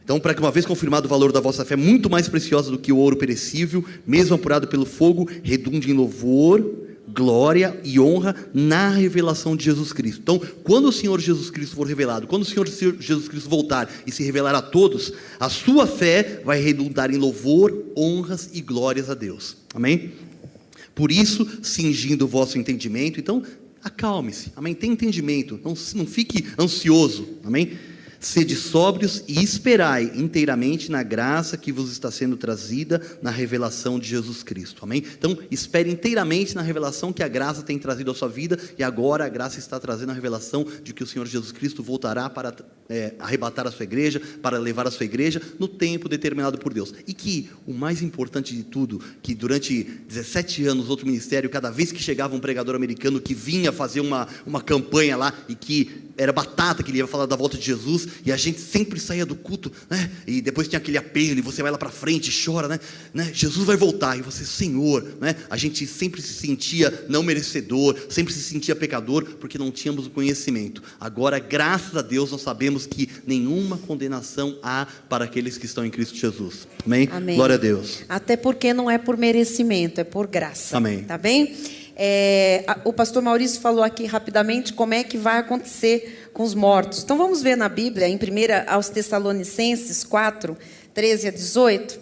Então, para que, uma vez confirmado o valor da vossa fé, muito mais preciosa do que o ouro perecível, mesmo apurado pelo fogo, redunde em louvor, glória e honra na revelação de Jesus Cristo. Então, quando o Senhor Jesus Cristo for revelado, quando o Senhor Jesus Cristo voltar e se revelar a todos, a sua fé vai redundar em louvor, honras e glórias a Deus. Amém? Por isso, cingindo o vosso entendimento, então, acalme-se. Amém? Tenha entendimento, não fique ansioso. Amém? Sede sóbrios e esperai inteiramente na graça que vos está sendo trazida na revelação de Jesus Cristo. Amém? Então, espere inteiramente na revelação que a graça tem trazido à sua vida, e agora a graça está trazendo a revelação de que o Senhor Jesus Cristo voltará para arrebatar a sua igreja, para levar a sua igreja no tempo determinado por Deus. E que o mais importante de tudo, que durante 17 anos, outro ministério, cada vez que chegava um pregador americano que vinha fazer uma campanha lá, e que era batata, que ele ia falar da volta de Jesus, e a gente sempre saía do culto, né? E depois tinha aquele apelo, e você vai lá para frente e chora, né? Jesus vai voltar, e você, Senhor, né? A gente sempre se sentia não merecedor, sempre se sentia pecador, porque não tínhamos o conhecimento. Agora, graças a Deus, nós sabemos que nenhuma condenação há para aqueles que estão em Cristo Jesus. Amém? Amém. Glória a Deus. Até porque não é por merecimento, é por graça. Amém. Tá bem? O pastor Maurício falou aqui rapidamente como é que vai acontecer com os mortos. Então vamos ver na Bíblia, em 1 aos Tessalonicenses 4, 13 a 18.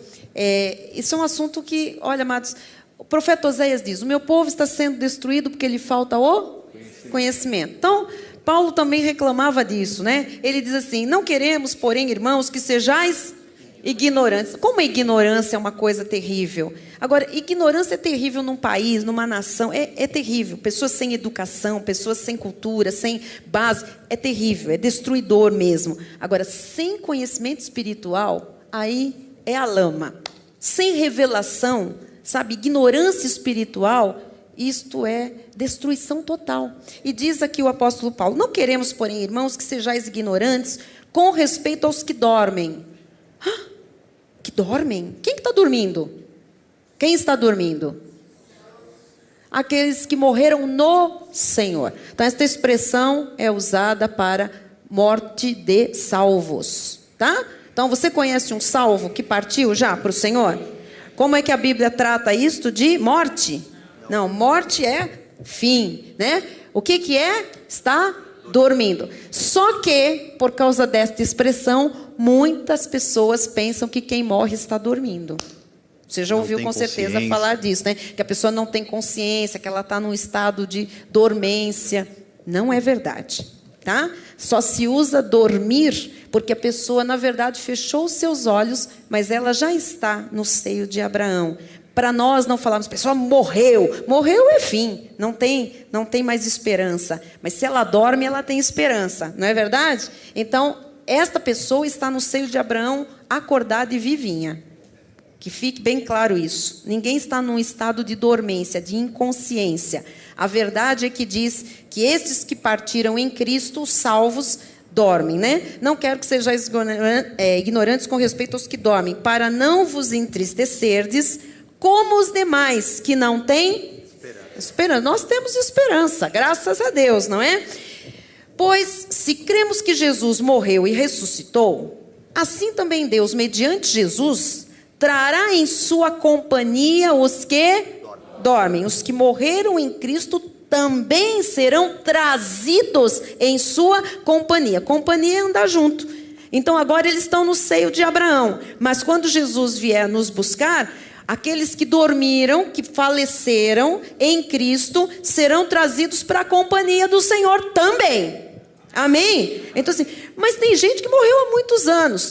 Isso é um assunto que, olha, amados, o profeta Oséias diz: o meu povo está sendo destruído porque lhe falta o conhecimento. Então, Paulo também reclamava disso, né? Ele diz assim: não queremos, porém, irmãos, que sejais ignorantes. Como a ignorância é uma coisa terrível. Agora, ignorância é terrível num país, numa nação, é terrível. Pessoas sem educação, pessoas sem cultura, sem base, é terrível, é destruidor mesmo. Agora, sem conhecimento espiritual, aí é a lama. Sem revelação, sabe, ignorância espiritual, isto é destruição total. E diz aqui o apóstolo Paulo: não queremos, porém, irmãos, que sejais ignorantes com respeito aos que dormem. Que dormem? Quem está dormindo? Quem está dormindo? Aqueles que morreram no Senhor. Então, esta expressão é usada para morte de salvos, tá? Então, você conhece um salvo que partiu já para o Senhor? Como é que a Bíblia trata isto de morte? Não, morte é fim, né? O que é? Está dormindo. Só que, por causa desta expressão, muitas pessoas pensam que quem morre está dormindo. Você já ouviu com certeza falar disso, né? Que a pessoa não tem consciência, que ela está num estado de dormência. Não é verdade, tá? Só se usa dormir porque a pessoa, na verdade, fechou os seus olhos, mas ela já está no seio de Abraão. Para nós não falarmos, pessoa morreu. Morreu é fim, não tem mais esperança. Mas se ela dorme, ela tem esperança, não é verdade? Então, esta pessoa está no seio de Abraão, acordada e vivinha. Que fique bem claro isso. Ninguém está num estado de dormência, de inconsciência. A verdade é que diz que estes que partiram em Cristo, os salvos, dormem, né? Não quero que sejais ignorantes com respeito aos que dormem, para não vos entristecerdes como os demais, que não têm esperança. Nós temos esperança, graças a Deus, não é? Pois, se cremos que Jesus morreu e ressuscitou, assim também Deus, mediante Jesus, trará em sua companhia os que dormem. Os que morreram em Cristo também serão trazidos em sua companhia. Companhia é andar junto. Então agora eles estão no seio de Abraão. Mas quando Jesus vier nos buscar, aqueles que dormiram, que faleceram em Cristo, serão trazidos para a companhia do Senhor também. Amém? Então assim, mas tem gente que morreu há muitos anos.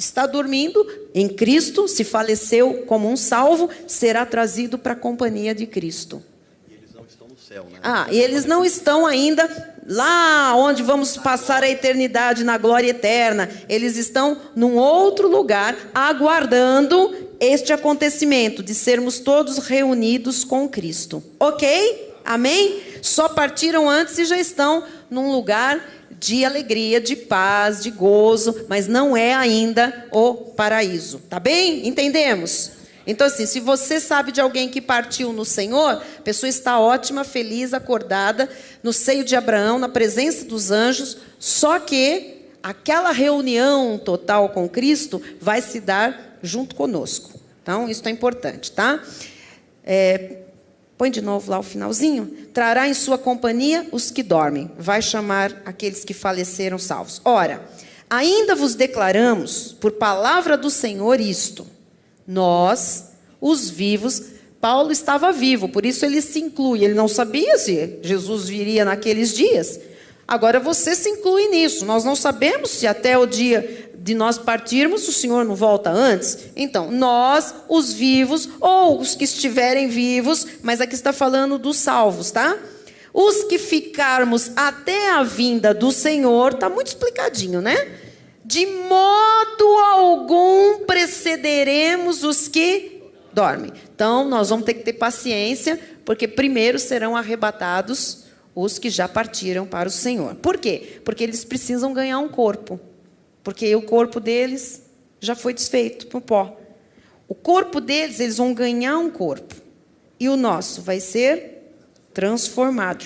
está dormindo em Cristo, se faleceu como um salvo, será trazido para a companhia de Cristo. E eles não estão no céu, né? E eles não estão ainda lá onde vamos passar a eternidade, na glória eterna. Eles estão num outro lugar, aguardando este acontecimento, de sermos todos reunidos com Cristo. Ok? Amém? Só partiram antes e já estão num lugar de alegria, de paz, de gozo, mas não é ainda o paraíso. Tá bem? Entendemos? Então, assim, se você sabe de alguém que partiu no Senhor, a pessoa está ótima, feliz, acordada, no seio de Abraão, na presença dos anjos, só que aquela reunião total com Cristo vai se dar junto conosco. Então, isso é importante, tá? Põe de novo lá o finalzinho. Trará em sua companhia os que dormem. Vai chamar aqueles que faleceram salvos. Ora, ainda vos declaramos, por palavra do Senhor, isto. Nós, os vivos, Paulo estava vivo, por isso ele se inclui. Ele não sabia se Jesus viria naqueles dias. Agora você se inclui nisso. Nós não sabemos se até o dia de nós partirmos, o Senhor não volta antes. Então, nós, os vivos, ou os que estiverem vivos, mas aqui está falando dos salvos, tá? Os que ficarmos até a vinda do Senhor, está muito explicadinho, né? De modo algum precederemos os que dormem. Então, nós vamos ter que ter paciência, porque primeiro serão arrebatados os que já partiram para o Senhor. Por quê? Porque eles precisam ganhar um corpo. Porque o corpo deles já foi desfeito por pó. O corpo deles, eles vão ganhar um corpo. E o nosso vai ser transformado,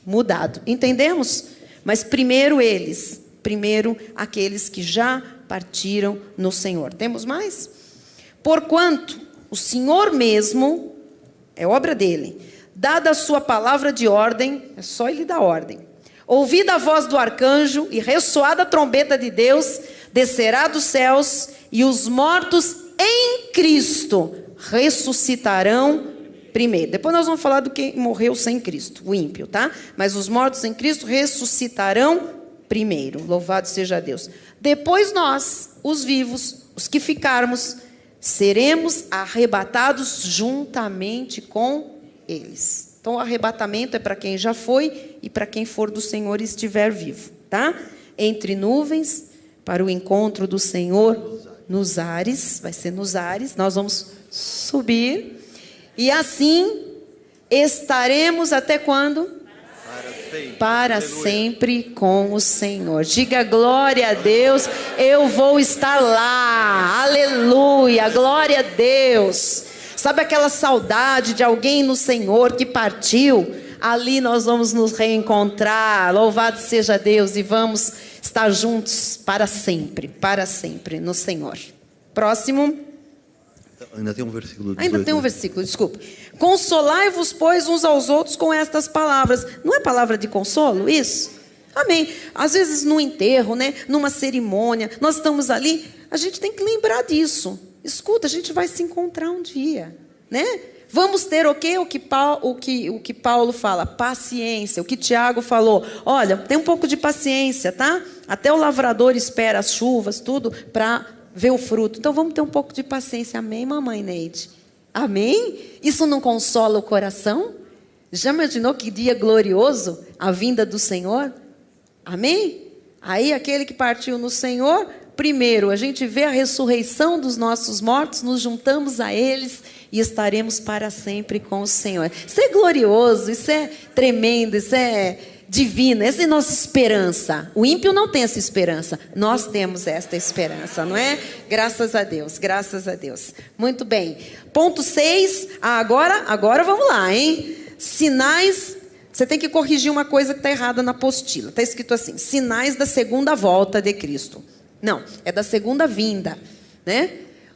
mudado. Entendemos? Mas primeiro eles, primeiro aqueles que já partiram no Senhor. Temos mais? Porquanto o Senhor mesmo, é obra dele, dada a sua palavra de ordem, é só ele dar ordem. Ouvida a voz do arcanjo e ressoada a trombeta de Deus, descerá dos céus e os mortos em Cristo ressuscitarão primeiro. Depois nós vamos falar do que morreu sem Cristo, o ímpio, tá? Mas os mortos em Cristo ressuscitarão primeiro. Louvado seja Deus. Depois nós, os vivos, os que ficarmos, seremos arrebatados juntamente com eles. Então, o arrebatamento é para quem já foi e para quem for do Senhor e estiver vivo, tá? Entre nuvens, para o encontro do Senhor nos ares, vai ser nos ares, nós vamos subir, e assim estaremos até quando? Para sempre com o Senhor. Diga glória a Deus, eu vou estar lá, aleluia, glória a Deus. Sabe aquela saudade de alguém no Senhor que partiu? Ali nós vamos nos reencontrar. Louvado seja Deus e vamos estar juntos para sempre no Senhor. Próximo. Ainda tem um versículo. Ainda tem um versículo, desculpe. Consolai-vos, pois, uns aos outros com estas palavras. Não é palavra de consolo isso? Amém. Às vezes no enterro, né, numa cerimônia, nós estamos ali, a gente tem que lembrar disso. Escuta, a gente vai se encontrar um dia, né? Vamos ter o quê? O que Paulo fala, paciência. O que Tiago falou, olha, tem um pouco de paciência, tá? Até o lavrador espera as chuvas, tudo, para ver o fruto. Então vamos ter um pouco de paciência. Amém, mamãe Neide? Amém? Isso não consola o coração? Já imaginou que dia glorioso a vinda do Senhor? Amém? Aí aquele que partiu no Senhor, primeiro a gente vê a ressurreição dos nossos mortos, nos juntamos a eles e estaremos para sempre com o Senhor. Isso é glorioso, isso é tremendo, isso é divino, essa é a nossa esperança. O ímpio não tem essa esperança, nós temos esta esperança, não é? Graças a Deus, graças a Deus. Muito bem. Ponto 6, agora vamos lá, hein? Sinais, você tem que corrigir uma coisa que está errada na apostila. Está escrito assim, sinais da segunda volta de Cristo. Não, é da segunda vinda, né?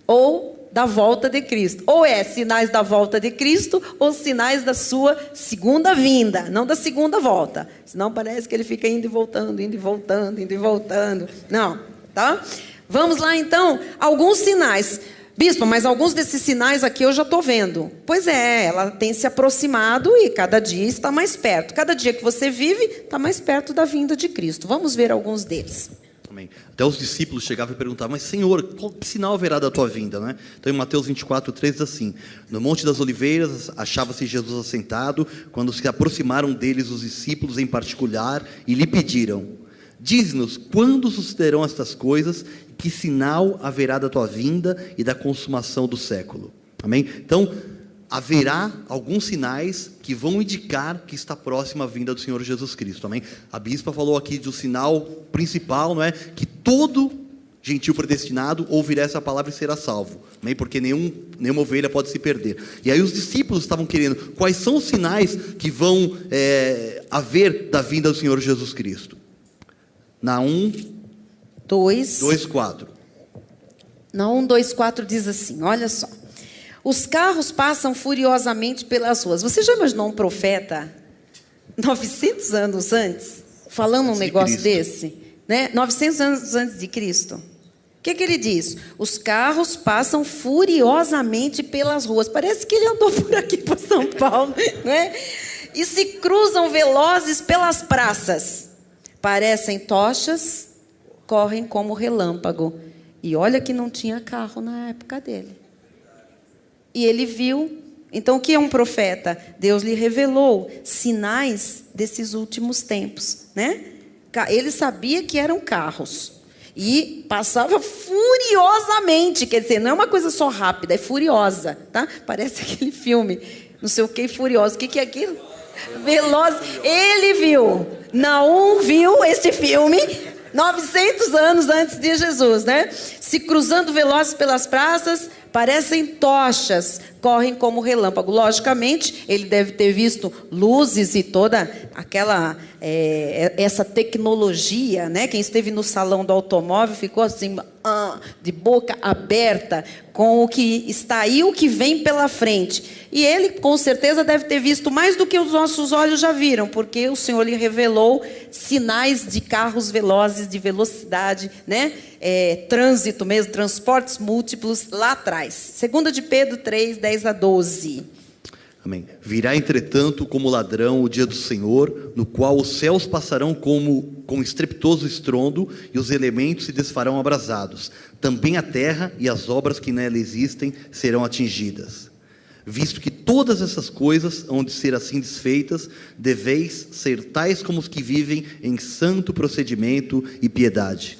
Ou da volta de Cristo. Ou é sinais da volta de Cristo, ou sinais da sua segunda vinda, não da segunda volta. Senão parece que ele fica indo e voltando, indo e voltando, indo e voltando. Não, tá? Vamos lá então, alguns sinais. Bispo, mas alguns desses sinais aqui eu já estou vendo. Pois é, ela tem se aproximado e cada dia está mais perto. Cada dia que você vive, está mais perto da vinda de Cristo. Vamos ver alguns deles. Amém. Até os discípulos chegavam e perguntavam: mas Senhor, qual sinal haverá da tua vinda, né? Então em Mateus 24:3 diz assim: no Monte das Oliveiras achava-se Jesus assentado, quando se aproximaram deles os discípulos em particular e lhe pediram: diz-nos, quando sucederão estas coisas, que sinal haverá da tua vinda e da consumação do século? Amém? Então, haverá alguns sinais que vão indicar que está próxima a vinda do Senhor Jesus Cristo, amém? A bispa falou aqui do sinal principal, não é? Que todo gentil predestinado ouvirá essa palavra e será salvo, amém? Porque nenhuma ovelha pode se perder. E aí os discípulos estavam querendo, quais são os sinais que vão haver da vinda do Senhor Jesus Cristo? Na 2:4. Na 1:2:4 diz assim, olha só. Os carros passam furiosamente pelas ruas. Você já imaginou um profeta 900 anos antes, falando um negócio desse? Né? 900 anos antes de Cristo. O que ele diz? Os carros passam furiosamente pelas ruas. Parece que ele andou por aqui por São Paulo, né? E se cruzam velozes pelas praças. Parecem tochas, correm como relâmpago. E olha que não tinha carro na época dele. E ele viu. Então, o que é um profeta? Deus lhe revelou sinais desses últimos tempos, né? Ele sabia que eram carros. E passava furiosamente. Quer dizer, não é uma coisa só rápida, é furiosa, tá? Parece aquele filme, não sei o que, Furioso. O que é aquilo? Veloz. Ele viu. Naum viu este filme 900 anos antes de Jesus, né? Se cruzando velozes pelas praças, parecem tochas, correm como relâmpago. Logicamente, ele deve ter visto luzes e toda aquela essa tecnologia, né? Quem esteve no salão do automóvel ficou assim, de boca aberta, com o que está aí, o que vem pela frente. E ele, com certeza, deve ter visto mais do que os nossos olhos já viram, porque o Senhor lhe revelou sinais de carros velozes, de velocidade, né? Trânsito mesmo, transportes múltiplos lá atrás. 2 de Pedro 3:10-12. Amém. Virá, entretanto, como ladrão o dia do Senhor, no qual os céus passarão com estrepitoso estrondo, e os elementos se desfarão abrasados. Também a terra e as obras que nela existem serão atingidas. Visto que todas essas coisas hão de ser assim desfeitas, deveis ser tais como os que vivem em santo procedimento e piedade,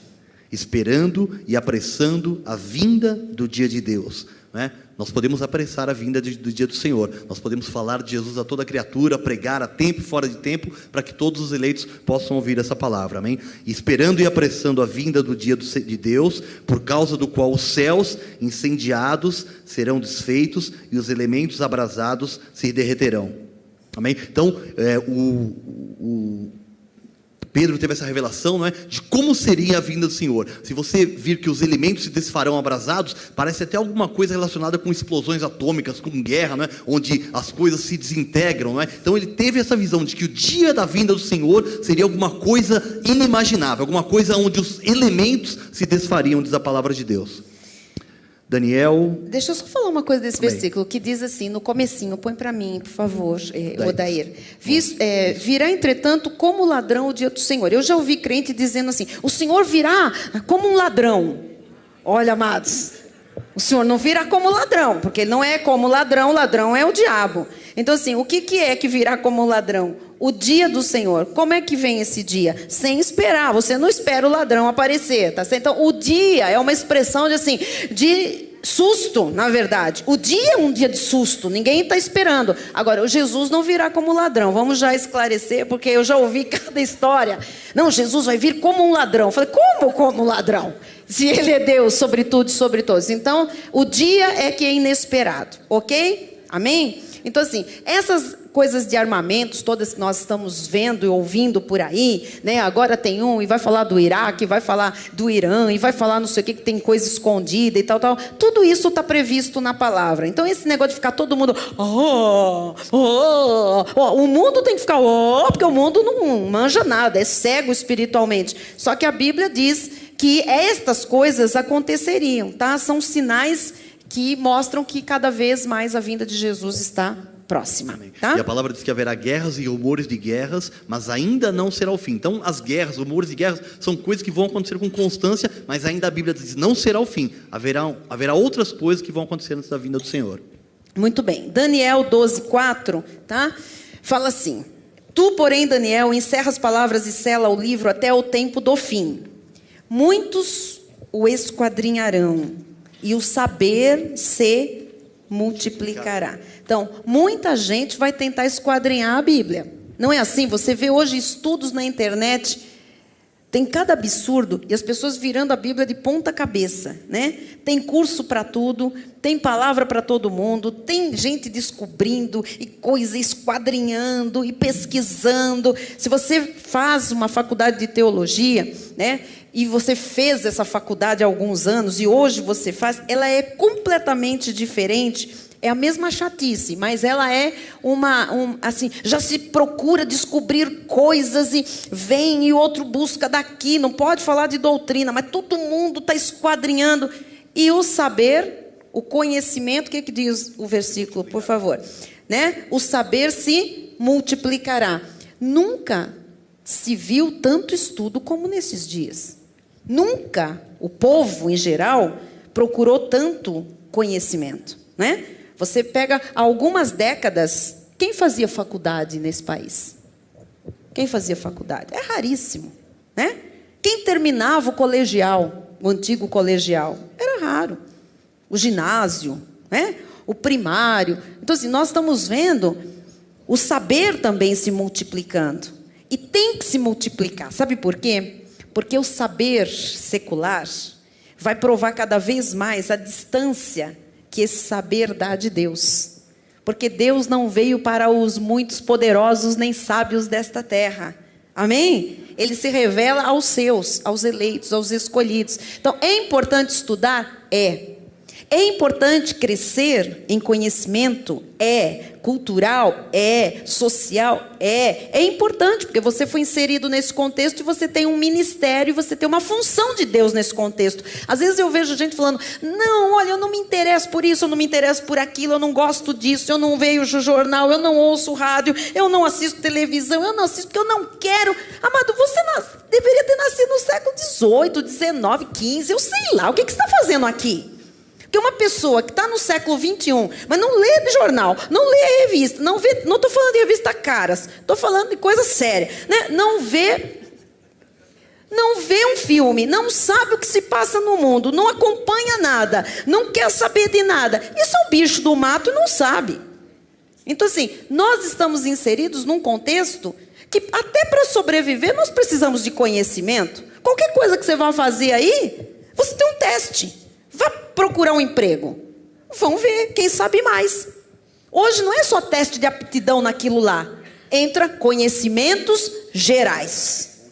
esperando e apressando a vinda do dia de Deus, né? Nós podemos apressar a vinda do dia do Senhor. Nós podemos falar de Jesus a toda criatura, pregar a tempo e fora de tempo, para que todos os eleitos possam ouvir essa palavra, amém? E esperando e apressando a vinda do dia de Deus, por causa do qual os céus incendiados serão desfeitos e os elementos abrasados se derreterão, amém? Então, Pedro teve essa revelação, não é, de como seria a vinda do Senhor. Se você vir que os elementos se desfarão abrasados, parece até alguma coisa relacionada com explosões atômicas, com guerra, não é, onde as coisas se desintegram, não é? Então ele teve essa visão de que o dia da vinda do Senhor seria alguma coisa inimaginável, alguma coisa onde os elementos se desfariam, diz a palavra de Deus. Daniel. Deixa eu só falar uma coisa desse versículo, que diz assim, no comecinho, põe para mim, por favor, Odair. Virá, entretanto, como ladrão o dia do Senhor. Eu já ouvi crente dizendo assim, o Senhor virá como um ladrão. Olha, amados, o Senhor não virá como ladrão, porque ele não é como ladrão, ladrão é o diabo. Então assim, o que é que virá como ladrão? O dia do Senhor. Como é que vem esse dia? Sem esperar. Você não espera o ladrão aparecer, tá certo? Então, o dia é uma expressão de susto, na verdade. O dia é um dia de susto. Ninguém está esperando. Agora, o Jesus não virá como ladrão. Vamos já esclarecer, porque eu já ouvi cada história. Não, Jesus vai vir como um ladrão. Eu falei, como ladrão? Se ele é Deus sobre tudo e sobre todos. Então, o dia é que é inesperado. Ok? Amém? Então, assim, essas coisas de armamentos, todas que nós estamos vendo e ouvindo por aí, né? Agora tem e vai falar do Iraque, vai falar do Irã, e vai falar não sei o que tem coisa escondida e tal. Tudo isso está previsto na palavra. Então, esse negócio de ficar todo mundo... o mundo tem que ficar... porque o mundo não manja nada, é cego espiritualmente. Só que a Bíblia diz que estas coisas aconteceriam, tá? São sinais que mostram que cada vez mais a vinda de Jesus está próxima. Tá? E a palavra diz que haverá guerras e rumores de guerras, mas ainda não será o fim. Então, as guerras, rumores de guerras, são coisas que vão acontecer com constância, mas ainda a Bíblia diz, não será o fim. Haverá outras coisas que vão acontecer antes da vinda do Senhor. Muito bem. Daniel 12:4, tá? Fala assim: tu, porém, Daniel, encerra as palavras e sela o livro até o tempo do fim. Muitos o esquadrinharão, e o saber se multiplicará. Então, muita gente vai tentar esquadrinhar a Bíblia. Não é assim? Você vê hoje estudos na internet, tem cada absurdo, e as pessoas virando a Bíblia de ponta cabeça, né? Tem curso para tudo, tem palavra para todo mundo, tem gente descobrindo, e coisa esquadrinhando, e pesquisando. Se você faz uma faculdade de teologia, né? E você fez essa faculdade há alguns anos, e hoje você faz, ela é completamente diferente. É a mesma chatice, mas ela é assim, já se procura descobrir coisas e vem e outro busca daqui, não pode falar de doutrina, mas todo mundo está esquadrinhando. E o saber, o conhecimento, o que diz o versículo, por favor? Né? O saber se multiplicará. Nunca se viu tanto estudo como nesses dias. Nunca o povo, em geral, procurou tanto conhecimento, né? Você pega algumas décadas, quem fazia faculdade nesse país? Quem fazia faculdade? É raríssimo, né? Quem terminava o colegial, o antigo colegial? Era raro. O ginásio, né? O primário. Então, assim, nós estamos vendo o saber também se multiplicando. E tem que se multiplicar. Sabe por quê? Porque o saber secular vai provar cada vez mais a distância que esse saber dá de Deus. Porque Deus não veio para os muitos poderosos nem sábios desta terra. Amém? Ele se revela aos seus, aos eleitos, aos escolhidos. Então, é importante estudar? É. É importante crescer em conhecimento? É. Cultural? É. Social? É. É importante, porque você foi inserido nesse contexto e você tem um ministério e você tem uma função de Deus nesse contexto. Às vezes eu vejo gente falando, não, olha, eu não me interesso por isso, eu não me interesso por aquilo, eu não gosto disso, eu não vejo jornal, eu não ouço rádio, eu não assisto televisão, eu não assisto porque eu não quero. Amado, você deveria ter nascido no século XVIII, XIX, XV, eu sei lá, o que você está fazendo aqui? Porque uma pessoa que está no século XXI, mas não lê jornal, não lê revista, não estou falando de revista caras, estou falando de coisa séria, né? Não vê um filme, não sabe o que se passa no mundo, não acompanha nada, não quer saber de nada. Isso é um bicho do mato e não sabe. Então, assim, nós estamos inseridos num contexto que até para sobreviver nós precisamos de conhecimento. Qualquer coisa que você vá fazer aí, você tem um teste. Vá procurar um emprego. Vão ver quem sabe mais. Hoje não é só teste de aptidão naquilo lá. Entra conhecimentos gerais.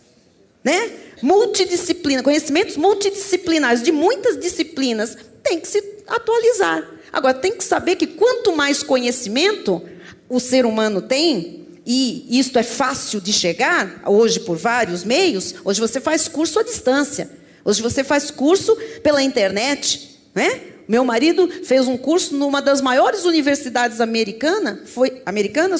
Né? Multidisciplina, conhecimentos multidisciplinares de muitas disciplinas. Tem que se atualizar. Agora, tem que saber que quanto mais conhecimento o ser humano tem, e isto é fácil de chegar, hoje por vários meios, hoje você faz curso à distância. Hoje você faz curso pela internet, né? Meu marido fez um curso numa das maiores universidades americanas,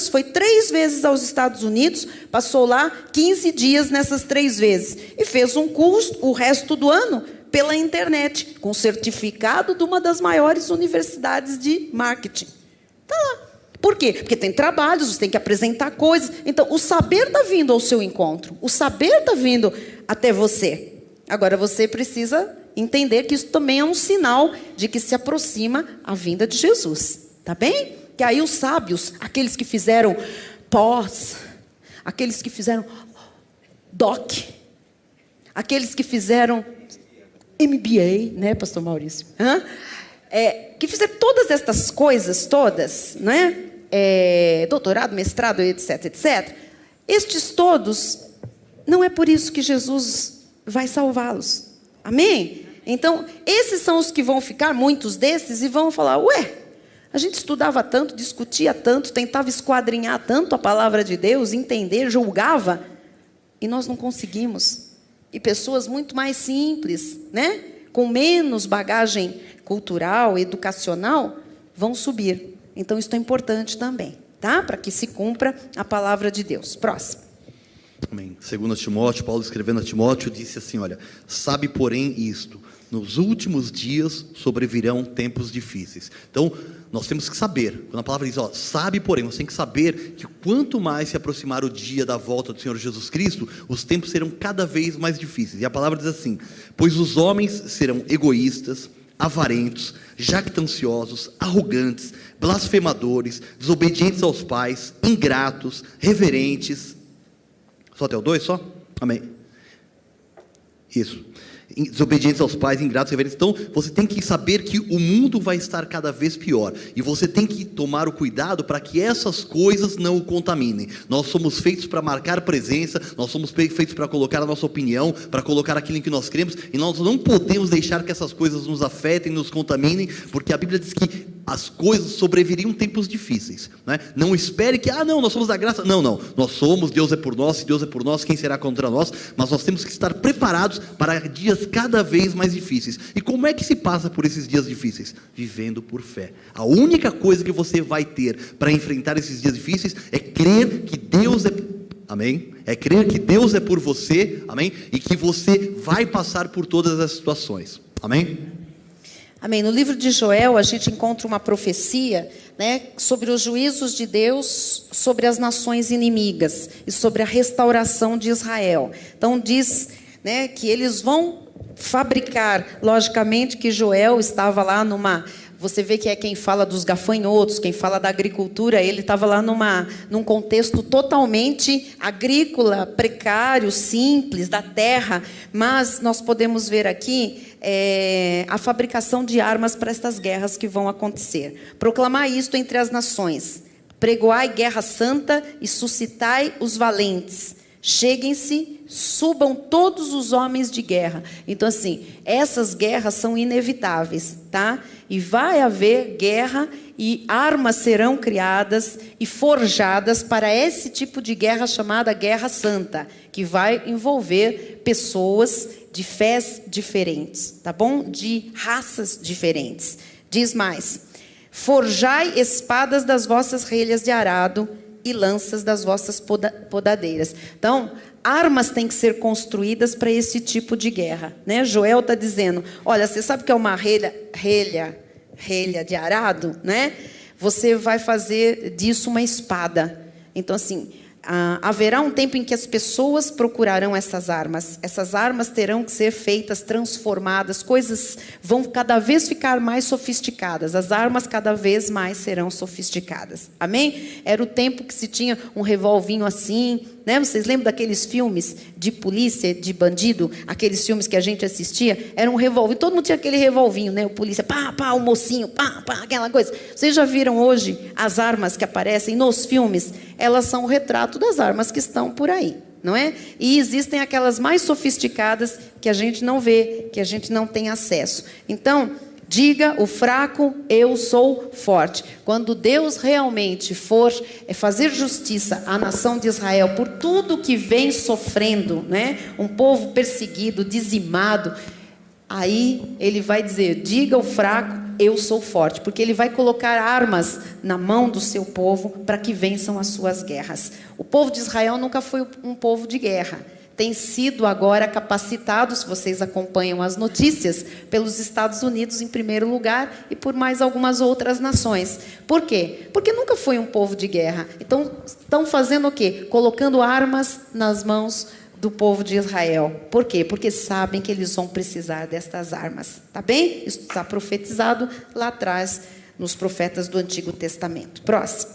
foi 3 vezes aos Estados Unidos, passou lá 15 dias nessas 3 vezes. E fez um curso o resto do ano pela internet, com certificado de uma das maiores universidades de marketing. Está lá. Por quê? Porque tem trabalhos, você tem que apresentar coisas. Então, o saber está vindo ao seu encontro. O saber está vindo até você. Agora, você precisa entender que isso também é um sinal de que se aproxima a vinda de Jesus. Tá bem? Que aí os sábios, aqueles que fizeram pós, aqueles que fizeram doc, aqueles que fizeram MBA, né, pastor Maurício? Que fizeram todas estas coisas, todas, né? Doutorado, mestrado, etc, etc. Estes todos, não é por isso que Jesus vai salvá-los. Amém? Então, esses são os que vão ficar, muitos desses, e vão falar, ué, a gente estudava tanto, discutia tanto, tentava esquadrinhar tanto a palavra de Deus, entender, julgava, e nós não conseguimos. E pessoas muito mais simples, né? Com menos bagagem cultural, educacional, vão subir. Então, isso é importante também. tá? Para que se cumpra a palavra de Deus. Próximo. Amém. Segundo Timóteo, Paulo escrevendo a Timóteo, disse assim, olha, sabe porém isto, nos últimos dias sobrevirão tempos difíceis. Então, nós temos que saber, quando a palavra diz, sabe porém, você tem que saber que quanto mais se aproximar o dia da volta do Senhor Jesus Cristo, os tempos serão cada vez mais difíceis. E a palavra diz assim, pois os homens serão egoístas, avarentos, jactanciosos, arrogantes, blasfemadores, desobedientes aos pais, ingratos, reverentes. Só até o 2, só? Amém. Isso. Desobedientes aos pais, ingratos, reverentes. Então, você tem que saber que o mundo vai estar cada vez pior. E você tem que tomar o cuidado para que essas coisas não o contaminem. Nós somos feitos para marcar presença, nós somos feitos para colocar a nossa opinião, para colocar aquilo em que nós cremos, e nós não podemos deixar que essas coisas nos afetem, nos contaminem, porque a Bíblia diz que as coisas sobreviriam tempos difíceis, né? Não espere que, não, nós somos da graça. Não, nós somos, Deus é por nós, se Deus é por nós, quem será contra nós? Mas nós temos que estar preparados para dias cada vez mais difíceis. E como é que se passa por esses dias difíceis? Vivendo por fé. A única coisa que você vai ter para enfrentar esses dias difíceis é crer que Deus é, amém? É crer que Deus é por você, amém? E que você vai passar por todas as situações, amém? Amém. No livro de Joel, a gente encontra uma profecia, né, sobre os juízos de Deus sobre as nações inimigas e sobre a restauração de Israel. Então diz, né, que eles vão fabricar, logicamente que Joel estava lá você vê que é quem fala dos gafanhotos, quem fala da agricultura, ele estava lá num contexto totalmente agrícola, precário, simples, da terra, mas nós podemos ver aqui a fabricação de armas para estas guerras que vão acontecer. Proclamar isto entre as nações, pregoai guerra santa e suscitai os valentes. Cheguem-se, subam todos os homens de guerra. Então, assim, essas guerras são inevitáveis, tá? E vai haver guerra e armas serão criadas e forjadas para esse tipo de guerra chamada Guerra Santa, que vai envolver pessoas de fés diferentes, tá bom? De raças diferentes. Diz mais: forjai espadas das vossas relhas de arado e lanças das vossas podadeiras. Então, armas têm que ser construídas para esse tipo de guerra, né? Joel está dizendo, olha, você sabe o que é uma relha de arado, né? Você vai fazer disso uma espada. Então, assim, haverá um tempo em que as pessoas procurarão essas armas terão que ser feitas, transformadas, coisas vão cada vez ficar mais sofisticadas, as armas cada vez mais serão sofisticadas, amém? Era o tempo que se tinha um revolvinho assim, né? Vocês lembram daqueles filmes de polícia, de bandido, aqueles filmes que a gente assistia, era um revólver, todo mundo tinha aquele revolvinho, né? O polícia, pá, o mocinho, pá, aquela coisa. Vocês já viram hoje as armas que aparecem nos filmes? Elas são o retrato das armas que estão por aí, não é? E existem aquelas mais sofisticadas que a gente não vê, que a gente não tem acesso. Então, diga o fraco, eu sou forte. Quando Deus realmente for fazer justiça à nação de Israel por tudo que vem sofrendo, né? Um povo perseguido, dizimado, aí ele vai dizer, diga o fraco, eu sou forte, porque ele vai colocar armas na mão do seu povo para que vençam as suas guerras. O povo de Israel nunca foi um povo de guerra. Tem sido agora capacitado, se vocês acompanham as notícias, pelos Estados Unidos em primeiro lugar e por mais algumas outras nações. Por quê? Porque nunca foi um povo de guerra. Então, estão fazendo o quê? Colocando armas nas mãos do povo de Israel. Por quê? Porque sabem que eles vão precisar destas armas. Tá bem? Isso está profetizado lá atrás, nos profetas do Antigo Testamento. Próximo.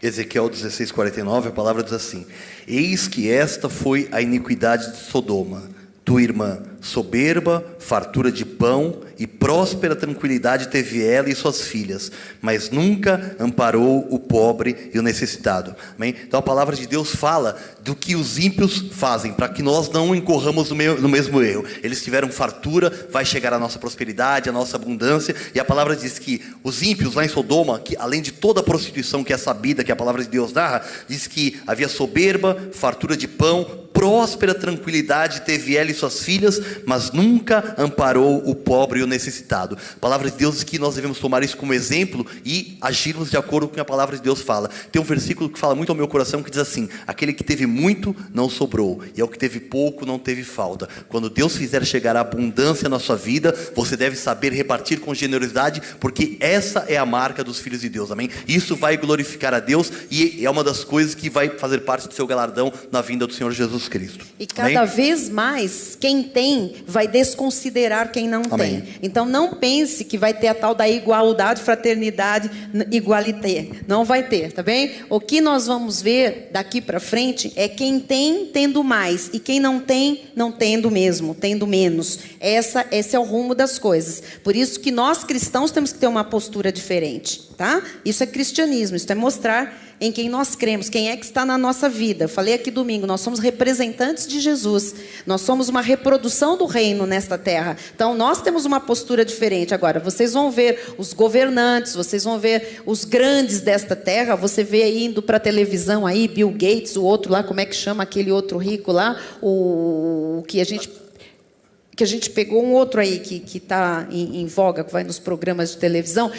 Ezequiel 16:49, a palavra diz assim: eis que esta foi a iniquidade de Sodoma, tua irmã, soberba, fartura de pão e próspera tranquilidade teve ela e suas filhas, mas nunca amparou o pobre e o necessitado. Amém? Então a palavra de Deus fala do que os ímpios fazem, para que nós não incorramos no mesmo erro. Eles tiveram fartura, vai chegar a nossa prosperidade, a nossa abundância, e a palavra diz que os ímpios lá em Sodoma, que além de toda a prostituição que é sabida, que a palavra de Deus narra, diz que havia soberba, fartura de pão, próspera tranquilidade teve ela e suas filhas, mas nunca amparou o pobre e o necessitado. A palavra de Deus diz que nós devemos tomar isso como exemplo e agirmos de acordo com o que a palavra de Deus fala. Tem um versículo que fala muito ao meu coração, que diz assim: aquele que teve muito não sobrou, e ao que teve pouco não teve falta. Quando Deus fizer chegar a abundância na sua vida, você deve saber repartir com generosidade, porque essa é a marca dos filhos de Deus, amém? Isso vai glorificar a Deus e é uma das coisas que vai fazer parte do seu galardão na vinda do Senhor Jesus Cristo. E cada vez mais, quem tem vai desconsiderar quem não tem. Então não pense que vai ter a tal da igualdade, fraternidade, igualité. Não vai ter, tá bem? O que nós vamos ver daqui para frente é quem tem tendo mais e quem não tem, não tendo mesmo, tendo menos. Esse é o rumo das coisas. Por isso que nós cristãos temos que ter uma postura diferente, tá? Isso é cristianismo, isso é mostrar em quem nós cremos, quem é que está na nossa vida. Eu falei aqui domingo, nós somos representantes de Jesus, nós somos uma reprodução do reino nesta terra. Então nós temos uma postura diferente. Agora, vocês vão ver os governantes, vocês vão ver os grandes desta terra. Você vê aí indo para a televisão aí, Bill Gates, o outro lá, como é que chama aquele outro rico lá, o que a gente pegou, um outro aí que está em voga, que vai nos programas de televisão.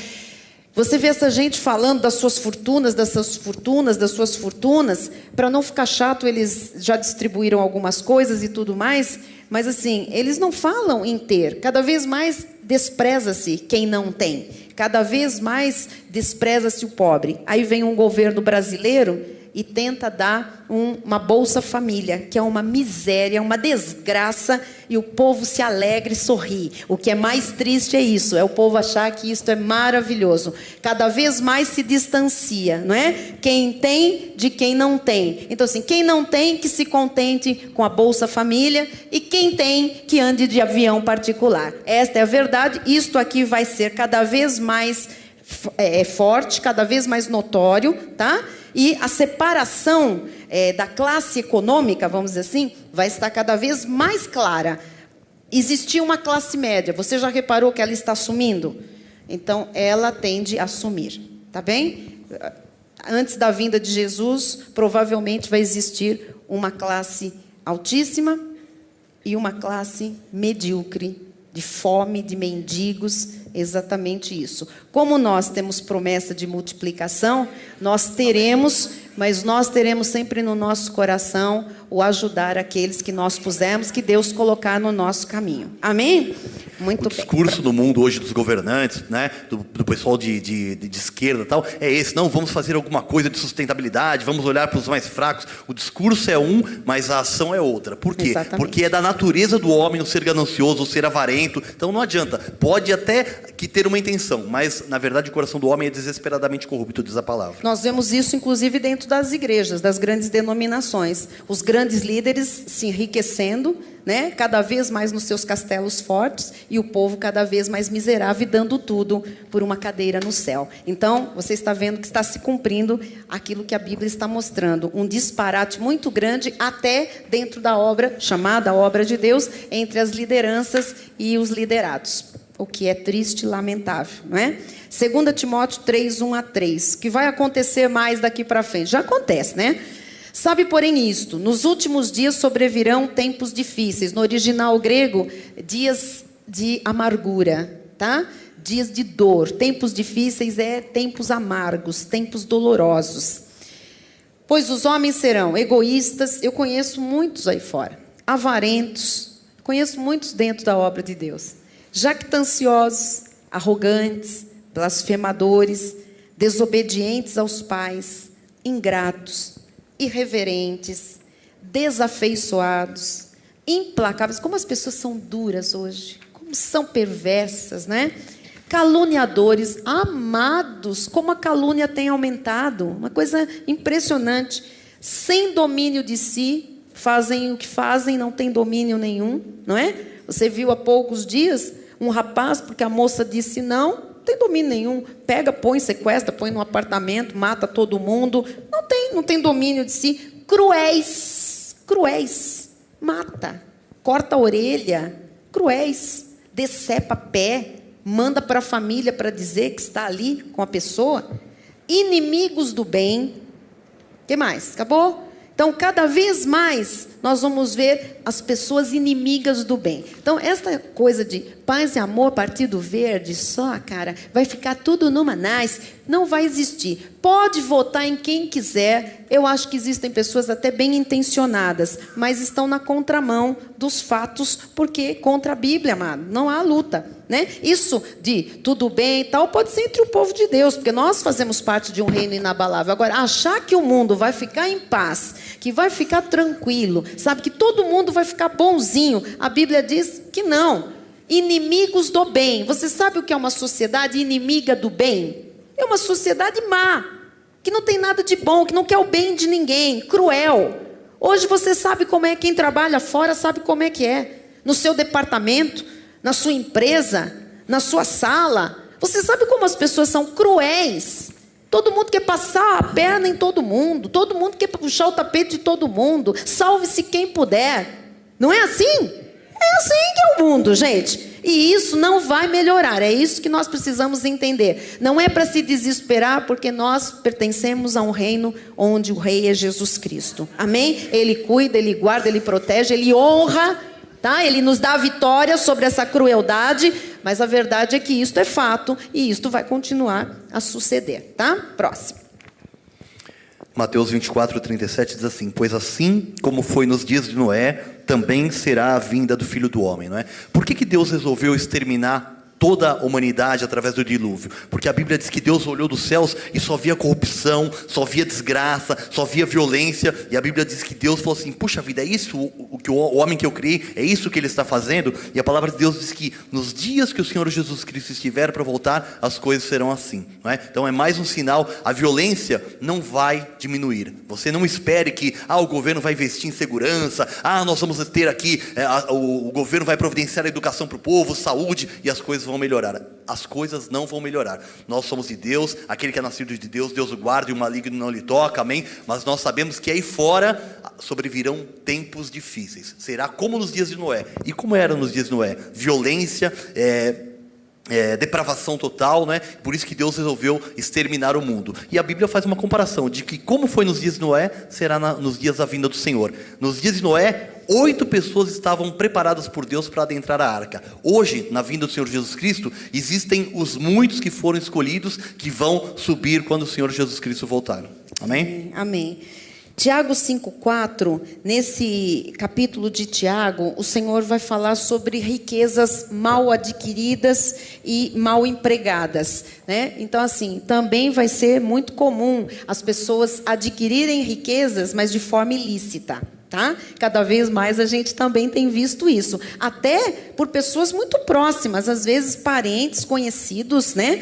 Você vê essa gente falando das suas fortunas, para não ficar chato, eles já distribuíram algumas coisas e tudo mais, mas assim, eles não falam em ter. Cada vez mais despreza-se quem não tem, cada vez mais despreza-se o pobre. Aí vem um governo brasileiro e tenta dar uma Bolsa Família, que é uma miséria, uma desgraça, e o povo se alegra e sorri. O que é mais triste é isso, é o povo achar que isso é maravilhoso. Cada vez mais se distancia, não é? Quem tem de quem não tem. Então assim, quem não tem que se contente com a Bolsa Família, e quem tem que ande de avião particular. Esta é a verdade. Isto aqui vai ser cada vez mais forte, cada vez mais notório, tá? E a separação da classe econômica, vamos dizer assim, vai estar cada vez mais clara. Existia uma classe média, você já reparou que ela está sumindo? Então, ela tende a sumir, tá bem? Antes da vinda de Jesus, provavelmente vai existir uma classe altíssima e uma classe medíocre, de fome, de mendigos, exatamente isso. Como nós temos promessa de multiplicação, nós teremos, mas nós teremos sempre no nosso coração o ajudar aqueles que nós pusemos, que Deus colocar no nosso caminho. Amém? Muito bem. O discurso no mundo hoje dos governantes, né, do pessoal de esquerda e tal, é esse: não, vamos fazer alguma coisa de sustentabilidade, vamos olhar para os mais fracos. O discurso é um, mas a ação é outra. Por quê? Exatamente. Porque é da natureza do homem o ser ganancioso, o ser avarento. Então não adianta. Pode até que ter uma intenção, mas na verdade o coração do homem é desesperadamente corrupto, diz a palavra. Nós vemos isso inclusive dentro das igrejas, das grandes denominações. Os grandes líderes se enriquecendo, né, cada vez mais nos seus castelos fortes, e o povo cada vez mais miserável e dando tudo por uma cadeira no céu. Então, você está vendo que está se cumprindo aquilo que a Bíblia está mostrando, um disparate muito grande até dentro da obra, chamada obra de Deus, entre as lideranças e os liderados, o que é triste e lamentável, não é? 2 Timóteo 3, 1-3, que vai acontecer mais daqui para frente, já acontece, né? Sabe, porém, isto: nos últimos dias sobrevirão tempos difíceis. No original grego, dias de amargura, tá? Dias de dor. Tempos difíceis é tempos amargos, tempos dolorosos. Pois os homens serão egoístas, eu conheço muitos aí fora, avarentos, conheço muitos dentro da obra de Deus, jactanciosos, arrogantes, blasfemadores, desobedientes aos pais, ingratos, irreverentes, desafeiçoados, implacáveis. Como as pessoas são duras hoje, como são perversas, né? Caluniadores, amados, como a calúnia tem aumentado, uma coisa impressionante. Sem domínio de si, fazem o que fazem, não tem domínio nenhum, não é? Você viu há poucos dias um rapaz, porque a moça disse não tem domínio nenhum, pega, põe, sequestra, põe num apartamento, mata todo mundo, não tem domínio de si. Cruéis, mata, corta a orelha, cruéis, decepa pé, manda para a família para dizer que está ali com a pessoa, inimigos do bem. O que mais? Acabou? Então, cada vez mais nós vamos ver as pessoas inimigas do bem. Então, essa coisa de paz e amor, partido verde, só, cara, vai ficar tudo numa nice, não vai existir. Pode votar em quem quiser. Eu acho que existem pessoas até bem intencionadas, mas estão na contramão dos fatos, porque contra a Bíblia, amado, não há luta, né? Isso de tudo bem e tal, pode ser entre o povo de Deus, porque nós fazemos parte de um reino inabalável. Agora, achar que o mundo vai ficar em paz, que vai ficar tranquilo, sabe, que todo mundo vai ficar bonzinho, a Bíblia diz que não. Inimigos do bem. Você sabe o que é uma sociedade inimiga do bem? É uma sociedade má, que não tem nada de bom, que não quer o bem de ninguém, cruel. Hoje você sabe como é, quem trabalha fora sabe como é que é. No seu departamento, na sua empresa, na sua sala. Você sabe como as pessoas são cruéis. Todo mundo quer passar a perna em todo mundo quer puxar o tapete de todo mundo. Salve-se quem puder. Não é assim? É assim que é o mundo, gente. E isso não vai melhorar. É isso que nós precisamos entender. Não é para se desesperar, porque nós pertencemos a um reino onde o rei é Jesus Cristo. Amém? Ele cuida, ele guarda, ele protege, ele honra, tá? Ele nos dá a vitória sobre essa crueldade. Mas a verdade é que isto é fato e isto vai continuar a suceder, tá? Próximo. Mateus 24:37 diz assim: pois assim como foi nos dias de Noé, também será a vinda do Filho do Homem, não é? Por que Deus resolveu exterminar toda a humanidade através do dilúvio? Porque a Bíblia diz que Deus olhou dos céus e só via corrupção, só via desgraça, só via violência. E a Bíblia diz que Deus falou assim: puxa vida, é isso o que o homem que eu criei, é isso que ele está fazendo? E a palavra de Deus diz que nos dias que o Senhor Jesus Cristo estiver para voltar, as coisas serão assim, não é? Então é mais um sinal. A violência não vai diminuir. Você não espere que o governo vai investir em segurança, nós vamos ter aqui, o governo vai providenciar a educação para o povo, saúde, e as coisas vão melhorar. As coisas não vão melhorar. Nós somos de Deus, aquele que é nascido de Deus, Deus o guarda e o maligno não lhe toca, amém? Mas nós sabemos que aí fora sobrevirão tempos difíceis. Será como nos dias de Noé. E como era nos dias de Noé? Violência, depravação total, né? Por isso que Deus resolveu exterminar o mundo. E a Bíblia faz uma comparação de que como foi nos dias de Noé, será nos dias da vinda do Senhor. Nos dias de Noé, 8 pessoas estavam preparadas por Deus para adentrar a arca. Hoje, na vinda do Senhor Jesus Cristo, existem os muitos que foram escolhidos, que vão subir quando o Senhor Jesus Cristo voltar. Amém? Amém. Tiago 5,4, nesse capítulo de Tiago, o Senhor vai falar sobre riquezas mal adquiridas e mal empregadas, né? Então, assim, também vai ser muito comum as pessoas adquirirem riquezas, mas de forma ilícita. Tá? Cada vez mais a gente também tem visto isso, até por pessoas muito próximas, às vezes parentes, conhecidos, né?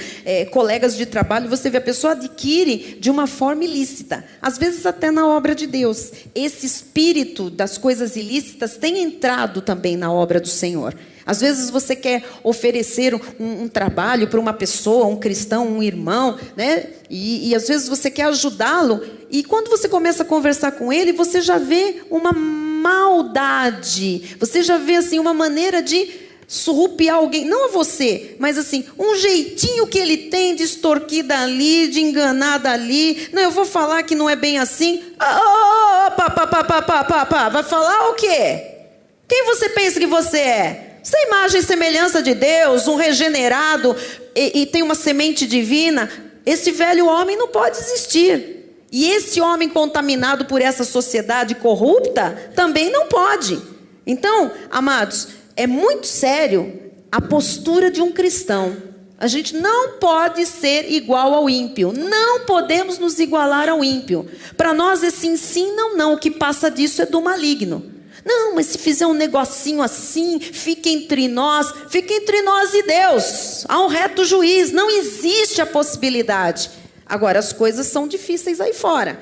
Colegas de trabalho. Você vê, a pessoa adquire de uma forma ilícita, às vezes até na obra de Deus. Esse espírito das coisas ilícitas tem entrado também na obra do Senhor. Às vezes você quer oferecer um trabalho para uma pessoa, um cristão, um irmão, né? E às vezes você quer ajudá-lo, e quando você começa a conversar com ele, você já vê uma maldade, você já vê assim, uma maneira de surrupiar alguém, não a você, mas assim, um jeitinho que ele tem de extorquir dali, de enganar dali. Não, eu vou falar que não é bem assim. Vai falar o quê? Quem você pensa que você é? Você é imagem e semelhança de Deus, um regenerado, e tem uma semente divina. Esse velho homem não pode existir. E esse homem contaminado por essa sociedade corrupta também não pode. Então, amados, é muito sério a postura de um cristão. A gente não pode ser igual ao ímpio. Não podemos nos igualar ao ímpio. Para nós, esse sim, não. O que passa disso é do maligno. Não, mas se fizer um negocinho assim, fica entre nós e Deus. Há um reto juiz, não existe a possibilidade. Agora, as coisas são difíceis aí fora.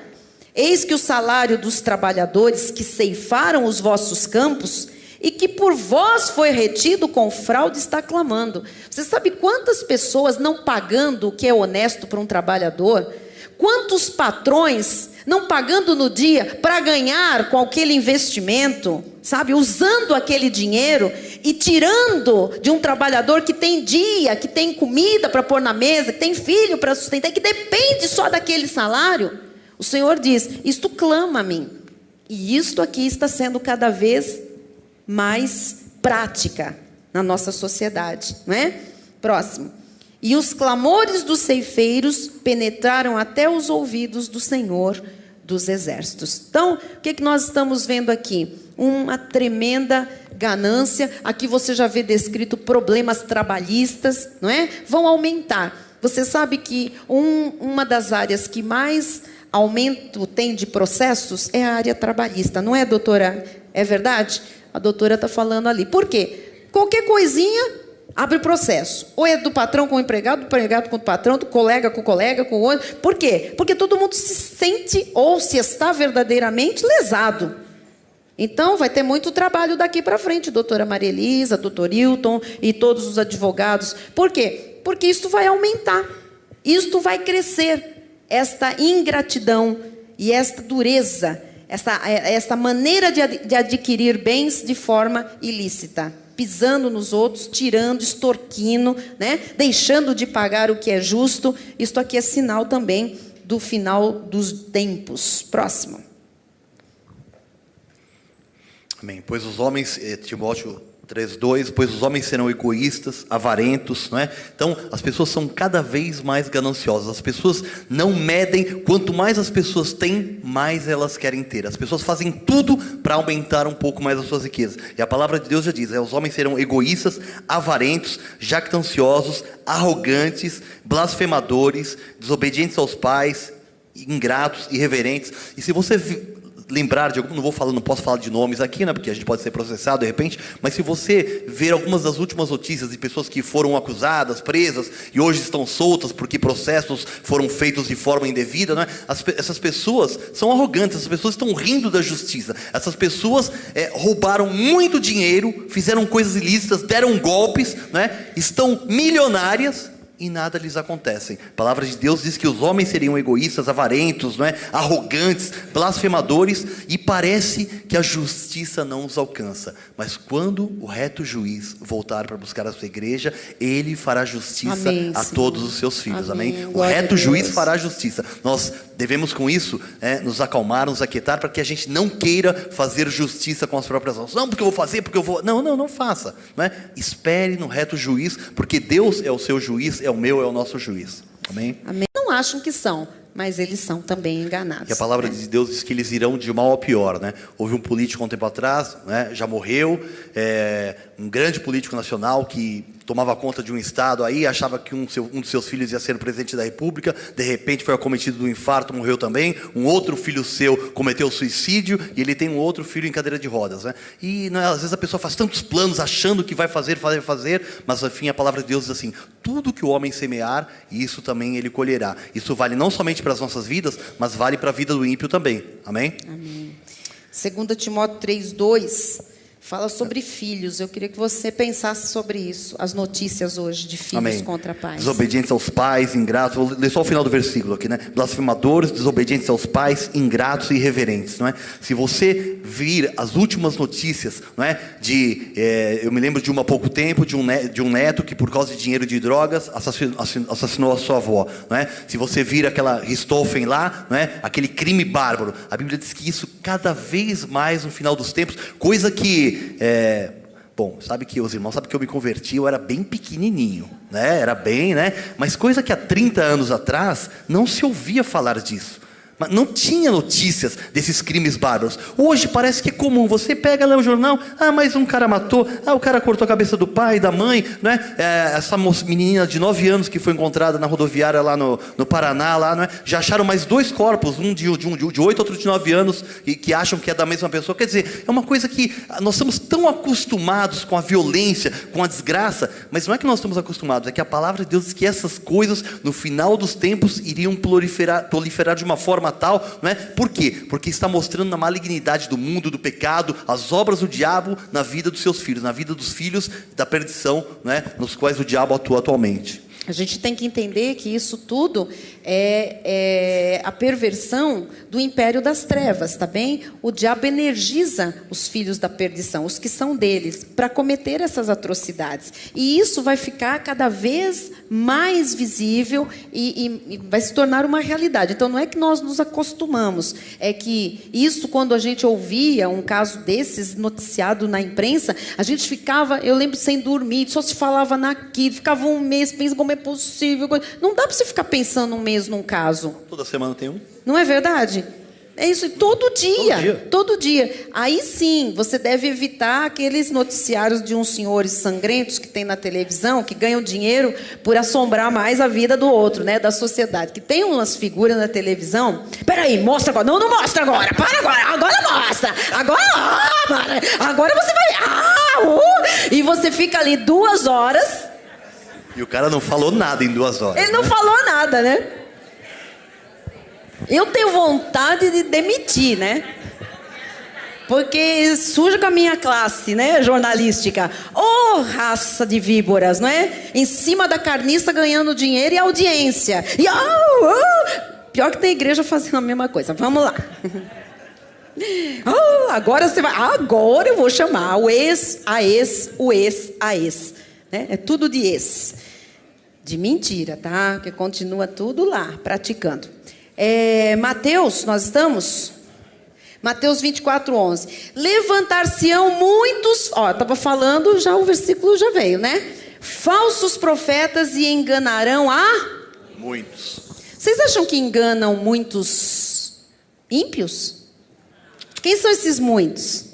Eis que o salário dos trabalhadores que ceifaram os vossos campos e que por vós foi retido com fraude está clamando. Você sabe quantas pessoas não pagando o que é honesto para um trabalhador? Quantos patrões não pagando no dia para ganhar com aquele investimento, sabe? Usando aquele dinheiro e tirando de um trabalhador que tem dia, que tem comida para pôr na mesa, que tem filho para sustentar, que depende só daquele salário. O Senhor diz: isto clama a mim. E isto aqui está sendo cada vez mais prática na nossa sociedade, não é? Próximo. E os clamores dos ceifeiros penetraram até os ouvidos do Senhor dos Exércitos. Então, o que nós estamos vendo aqui? Uma tremenda ganância. Aqui você já vê descrito problemas trabalhistas, não é? Vão aumentar. Você sabe que uma das áreas que mais aumento tem de processos é a área trabalhista, não é, doutora? É verdade? A doutora está falando ali. Por quê? Qualquer coisinha abre processo. Ou é do patrão com o empregado, do empregado com o patrão, do colega com o colega, com o outro. Por quê? Porque todo mundo se sente ou se está verdadeiramente lesado. Então, vai ter muito trabalho daqui para frente, doutora Maria Elisa, doutor Hilton e todos os advogados. Por quê? Porque isto vai aumentar. Isto vai crescer. Esta ingratidão e esta dureza, esta maneira de adquirir bens de forma ilícita, pisando nos outros, tirando, extorquindo, né? Deixando de pagar o que é justo. Isto aqui é sinal também do final dos tempos. Próximo. Amém. Pois os homens, Timóteo 3:2, pois os homens serão egoístas, avarentos, não é? Então, as pessoas são cada vez mais gananciosas. As pessoas não medem, quanto mais as pessoas têm, mais elas querem ter. As pessoas fazem tudo para aumentar um pouco mais as suas riquezas. E a palavra de Deus já diz, os homens serão egoístas, avarentos, jactanciosos, arrogantes, blasfemadores, desobedientes aos pais, ingratos, irreverentes. E se você lembrar de algum, não posso falar de nomes aqui, né, porque a gente pode ser processado de repente, mas se você ver algumas das últimas notícias de pessoas que foram acusadas, presas e hoje estão soltas porque processos foram feitos de forma indevida, né, essas pessoas são arrogantes, essas pessoas estão rindo da justiça, essas pessoas roubaram muito dinheiro, fizeram coisas ilícitas, deram golpes, né, estão milionárias e nada lhes acontece. A palavra de Deus diz que os homens seriam egoístas, avarentos, não é? Arrogantes, blasfemadores, e parece que a justiça não os alcança. Mas quando o reto juiz voltar para buscar a sua igreja, ele fará justiça a todos os seus filhos. Amém? O reto juiz fará justiça. Nós devemos com isso nos acalmar, nos aquietar, para que a gente não queira fazer justiça com as próprias mãos. Não, porque eu vou fazer, porque eu vou... Não faça. Não é? Espere no reto juiz, porque Deus é o seu juiz, é o meu, é o nosso juiz. Amém? Amém. Não acham que são, mas eles são também enganados. E a palavra de Deus diz que eles irão de mal a pior, né? Houve um político um tempo atrás, né? Já morreu, um grande político nacional que tomava conta de um estado aí, achava que um dos seus filhos ia ser presidente da república, de repente foi acometido do infarto, morreu também, um outro filho seu cometeu suicídio, e ele tem um outro filho em cadeira de rodas, né? E às vezes a pessoa faz tantos planos, achando que vai fazer, mas enfim a palavra de Deus diz assim, tudo que o homem semear, isso também ele colherá. Isso vale não somente para as nossas vidas, mas vale para a vida do ímpio também. Amém? Amém. 2 Timóteo 3:2 fala sobre filhos. Eu queria que você pensasse sobre isso. As notícias hoje de filhos Amém. Contra pais. Desobedientes aos pais, ingratos. Vou ler só o final do versículo aqui, né? Blasfemadores, desobedientes aos pais, ingratos e irreverentes, não é? Se você vir as últimas notícias, não é? Eu me lembro de há pouco tempo de um neto que por causa de dinheiro de drogas assassinou a sua avó, não é? Se você vir aquela Richthofen lá, não é? Aquele crime bárbaro. A Bíblia diz que isso cada vez mais no final dos tempos, coisa que bom, sabe que os irmãos sabem que eu me converti, eu era bem pequenininho, né? Era bem, né? Mas coisa que há 30 anos atrás não se ouvia falar disso. Mas não tinha notícias desses crimes bárbaros. Hoje parece que é comum. Você pega lá o jornal, mas um cara matou, o cara cortou a cabeça do pai, da mãe, né? Essa menina de 9 anos que foi encontrada na rodoviária lá no Paraná, lá, não é? Já acharam mais 2 corpos, um de 8, outro de 9 anos, e que acham que é da mesma pessoa. Quer dizer, é uma coisa que nós estamos tão acostumados com a violência, com a desgraça, mas não é que nós estamos acostumados, é que a palavra de Deus diz que essas coisas, no final dos tempos, iriam proliferar de uma forma tal, não é? Por quê? Porque está mostrando a malignidade do mundo, do pecado, as obras do diabo na vida dos seus filhos, na vida dos filhos da perdição, não é? Nos quais o diabo atua atualmente. A gente tem que entender que isso tudo a perversão do império das trevas, tá bem? O diabo energiza os filhos da perdição, os que são deles, para cometer essas atrocidades. E isso vai ficar cada vez mais visível e vai se tornar uma realidade. Então, não é que nós nos acostumamos, é que isso, quando a gente ouvia um caso desses noticiado na imprensa, a gente ficava, eu lembro, sem dormir, só se falava naquilo, ficava um mês pensando como é possível. Não dá para você ficar pensando um mês num caso. Toda semana tem um. Não é verdade? É isso, todo dia. Todo dia. Aí sim, você deve evitar aqueles noticiários de uns senhores sangrentos que tem na televisão, que ganham dinheiro por assombrar mais a vida do outro, né, da sociedade. Que tem umas figuras na televisão. Peraí, mostra agora. Não mostra agora. Para agora. Agora mostra. Agora você vai... E você fica ali 2 horas... E o cara não falou nada em 2 horas. Ele não falou nada, né? Eu tenho vontade de demitir, né? Porque suja com a minha classe, né, jornalística. Oh, raça de víboras, não é? Em cima da carniça ganhando dinheiro e audiência. E pior que tem igreja fazendo a mesma coisa. Vamos lá. Agora você vai... Agora eu vou chamar o ex, a ex, o ex, a ex. Né? É tudo de ex. De mentira, tá? Porque continua tudo lá, praticando. Mateus, nós estamos? Mateus 24:11. Levantar-se-ão muitos... Ó, estava falando, já o versículo já veio, né? Falsos profetas e enganarão a... Muitos. Vocês acham que enganam muitos ímpios? Quem são esses muitos?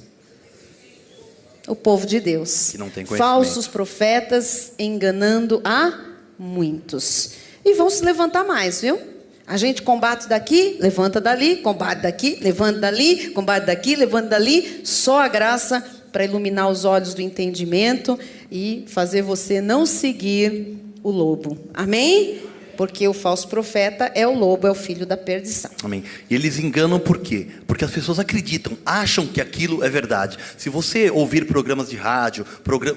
O povo de Deus. Que não tem conhecimento. Falsos profetas enganando a muitos. E vão se levantar mais, viu? A gente combate daqui, levanta dali, combate daqui, levanta dali, combate daqui, levanta dali. Só a graça para iluminar os olhos do entendimento e fazer você não seguir o lobo. Amém? Porque o falso profeta é o lobo, é o filho da perdição. Amém. E eles enganam por quê? Porque as pessoas acreditam, acham que aquilo é verdade. Se você ouvir programas de rádio,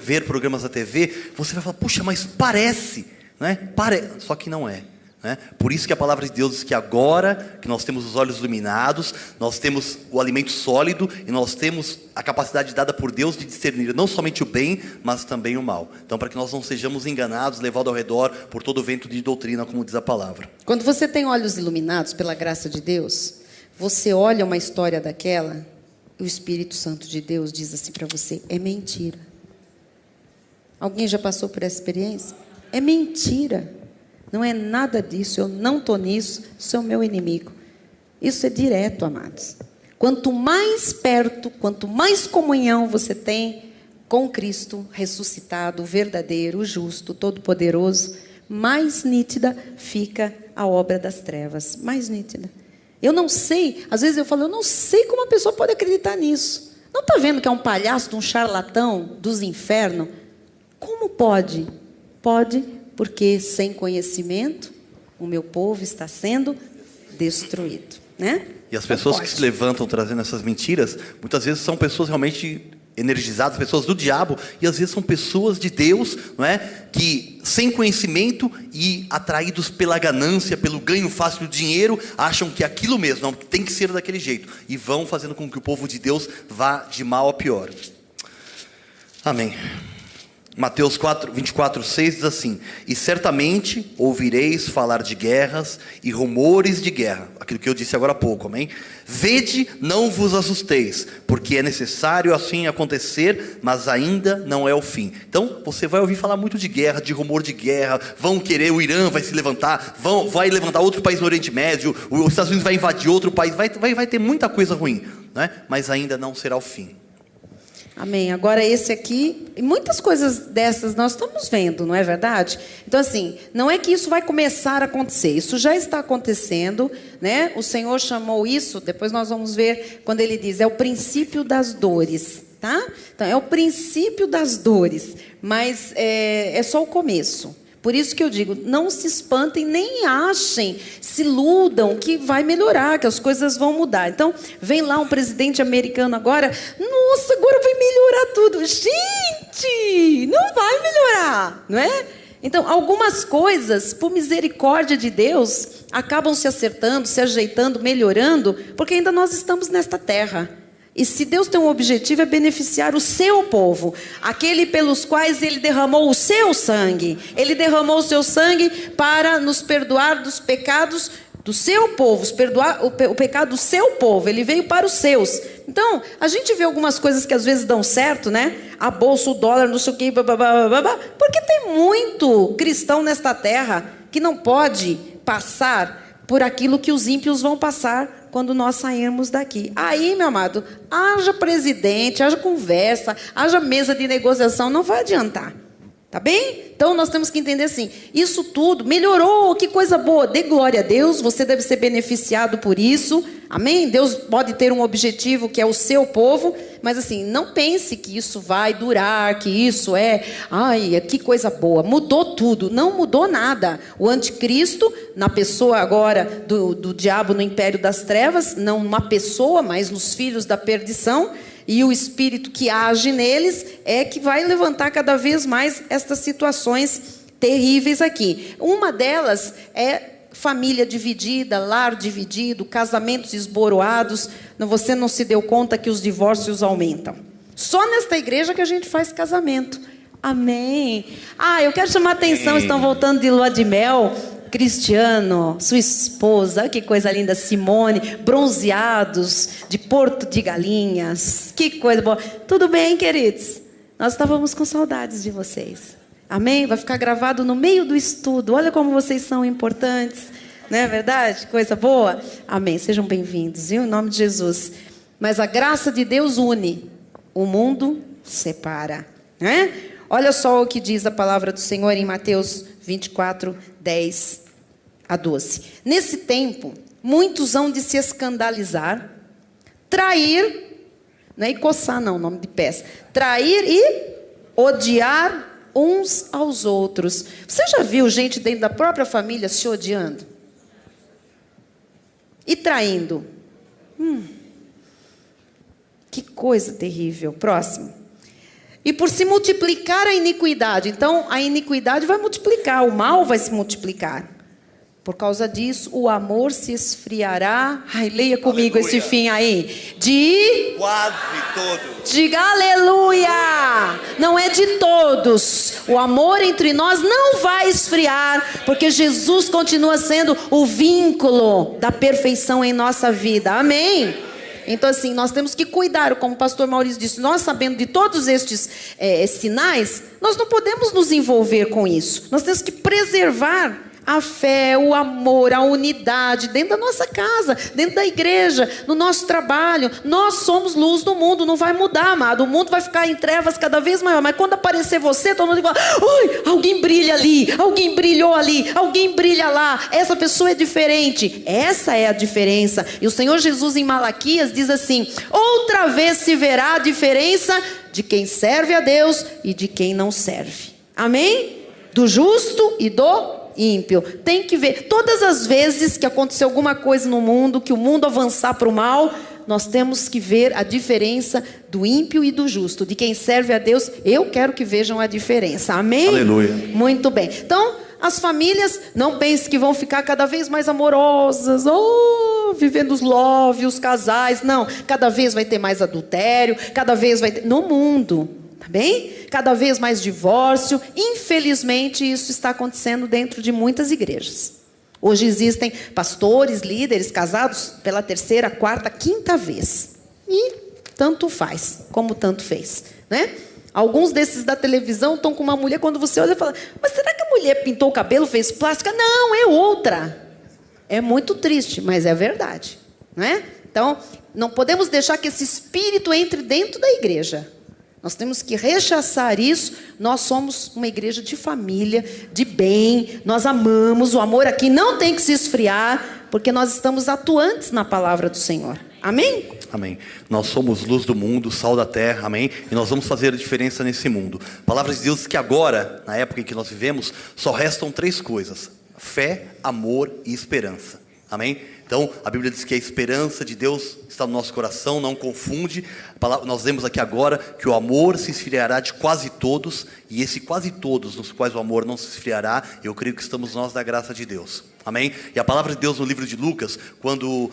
ver programas da TV, você vai falar, puxa, mas parece, né? Só que não é. Né? Por isso que a palavra de Deus diz que agora que nós temos os olhos iluminados, nós temos o alimento sólido e nós temos a capacidade dada por Deus de discernir não somente o bem, mas também o mal. Então, para que nós não sejamos enganados, levados ao redor por todo o vento de doutrina, como diz a palavra. Quando você tem olhos iluminados pela graça de Deus, você olha uma história daquela, o Espírito Santo de Deus diz assim para você, é mentira. Alguém já passou por essa experiência? É mentira. Não é nada disso, eu não estou nisso, isso é o meu inimigo. Isso é direto, amados. Quanto mais perto, quanto mais comunhão você tem com Cristo ressuscitado, o verdadeiro, o justo, o todo-poderoso, mais nítida fica a obra das trevas. Mais nítida. Eu não sei, às vezes eu falo, eu não sei como a pessoa pode acreditar nisso. Não está vendo que é um palhaço, um charlatão dos infernos? Como pode? Pode. Porque sem conhecimento, o meu povo está sendo destruído, né? E as pessoas que se levantam trazendo essas mentiras, muitas vezes são pessoas realmente energizadas, pessoas do diabo, e às vezes são pessoas de Deus, não é? Que sem conhecimento e atraídos pela ganância, pelo ganho fácil do dinheiro, acham que é aquilo mesmo, não, tem que ser daquele jeito, e vão fazendo com que o povo de Deus vá de mal a pior. Amém. Mateus 24:6 diz assim: e certamente ouvireis falar de guerras e rumores de guerra, aquilo que eu disse agora há pouco, amém? Vede, não vos assusteis, porque é necessário assim acontecer, mas ainda não é o fim. Então, você vai ouvir falar muito de guerra, de rumor de guerra, vão querer, o Irã vai se levantar, vai levantar outro país no Oriente Médio, os Estados Unidos vai invadir outro país, vai ter muita coisa ruim, né? Mas ainda não será o fim. Amém. Agora esse aqui, e muitas coisas dessas nós estamos vendo, não é verdade? Então assim, não é que isso vai começar a acontecer, isso já está acontecendo, né? O Senhor chamou isso, depois nós vamos ver quando Ele diz, é o princípio das dores, tá? Então é o princípio das dores, mas é só o começo. Por isso que eu digo, não se espantem, nem achem, se iludam que vai melhorar, que as coisas vão mudar. Então, vem lá um presidente americano agora, nossa, agora vai melhorar tudo. Gente, não vai melhorar, não é? Então, algumas coisas, por misericórdia de Deus, acabam se acertando, se ajeitando, melhorando, porque ainda nós estamos nesta terra. E se Deus tem um objetivo, é beneficiar o seu povo, aquele pelos quais Ele derramou o seu sangue. Ele derramou o seu sangue para nos perdoar dos pecados do seu povo, perdoar o pecado do seu povo. Ele veio para os seus. Então, a gente vê algumas coisas que às vezes dão certo, né? A bolsa, o dólar, não sei o quê, porque tem muito cristão nesta terra que não pode passar por aquilo que os ímpios vão passar quando nós sairmos daqui. Aí, meu amado, haja presidente, haja conversa, haja mesa de negociação, não vai adiantar. Tá bem? Então, nós temos que entender assim, isso tudo melhorou, que coisa boa, dê glória a Deus, você deve ser beneficiado por isso, amém? Deus pode ter um objetivo que é o seu povo, mas assim, não pense que isso vai durar, que isso ai, que coisa boa, mudou tudo, não mudou nada. O anticristo, na pessoa agora do diabo no império das trevas, não uma pessoa, mas nos filhos da perdição, e o espírito que age neles é que vai levantar cada vez mais estas situações terríveis aqui. Uma delas é família dividida, lar dividido, casamentos esboroados. Você não se deu conta que os divórcios aumentam. Só nesta igreja que a gente faz casamento. Amém. Eu quero chamar a atenção, estão voltando de lua de mel. Cristiano, sua esposa, que coisa linda, Simone, bronzeados de Porto de Galinhas, que coisa boa. Tudo bem, queridos? Nós estávamos com saudades de vocês. Amém? Vai ficar gravado no meio do estudo. Olha como vocês são importantes, não é verdade? Coisa boa? Amém. Sejam bem-vindos, viu? Em nome de Jesus. Mas a graça de Deus une, o mundo separa, né? Olha só o que diz a palavra do Senhor em Mateus 24, 10 a 12. Nesse tempo, muitos hão de se escandalizar, trair, não é coçar não, nome de peça, trair e odiar uns aos outros. Você já viu gente dentro da própria família se odiando? E traindo? Que coisa terrível. Próximo. E por se multiplicar a iniquidade. Então, a iniquidade vai multiplicar, o mal vai se multiplicar. Por causa disso, o amor se esfriará. Leia comigo aleluia. Esse fim aí. Quase todos. Diga aleluia. Não é de todos. O amor entre nós não vai esfriar, porque Jesus continua sendo o vínculo da perfeição em nossa vida. Amém? Então, assim, nós temos que cuidar, como o pastor Maurício disse, nós sabendo de todos estes sinais, nós não podemos nos envolver com isso. Nós temos que preservar a fé, o amor, a unidade dentro da nossa casa, dentro da igreja, no nosso trabalho. Nós somos luz do mundo, não vai mudar, amado. O mundo vai ficar em trevas cada vez maior, mas quando aparecer você, todo mundo vai falar, oi, alguém brilha ali, alguém brilhou ali, alguém brilha lá, essa pessoa é diferente. Essa é a diferença. E o Senhor Jesus em Malaquias diz assim, outra vez se verá a diferença de quem serve a Deus e de quem não serve. Amém? Do justo e do ímpio. Tem que ver, todas as vezes que acontecer alguma coisa no mundo, que o mundo avançar para o mal, nós temos que ver a diferença do ímpio e do justo, de quem serve a Deus. Eu quero que vejam a diferença. Amém? Aleluia. Muito bem. Então, as famílias, não pensem que vão ficar cada vez mais amorosas, vivendo os love, os casais. Não, cada vez vai ter mais adultério, cada vez vai ter, no mundo. Tá bem? Cada vez mais divórcio. Infelizmente, isso está acontecendo dentro de muitas igrejas. Hoje existem pastores, líderes casados pela terceira, quarta, quinta vez. E tanto faz, como tanto fez, né? Alguns desses da televisão estão com uma mulher, quando você olha e fala, mas será que a mulher pintou o cabelo, fez plástica? Não, é outra. É muito triste, mas é verdade, né? Então, não podemos deixar que esse espírito entre dentro da igreja. Nós temos que rechaçar isso. Nós somos uma igreja de família, de bem. Nós amamos. O amor aqui não tem que se esfriar, porque nós estamos atuantes na palavra do Senhor. Amém? Amém. Nós somos luz do mundo, sal da terra, amém? E nós vamos fazer a diferença nesse mundo. A palavra de Deus diz que agora, na época em que nós vivemos, só restam 3 coisas: fé, amor e esperança. Amém? Então, a Bíblia diz que a esperança de Deus está no nosso coração, não confunde. Nós lemos aqui agora que o amor se esfriará de quase todos, e esse quase todos nos quais o amor não se esfriará, eu creio que estamos nós da graça de Deus. Amém? E a palavra de Deus no livro de Lucas, quando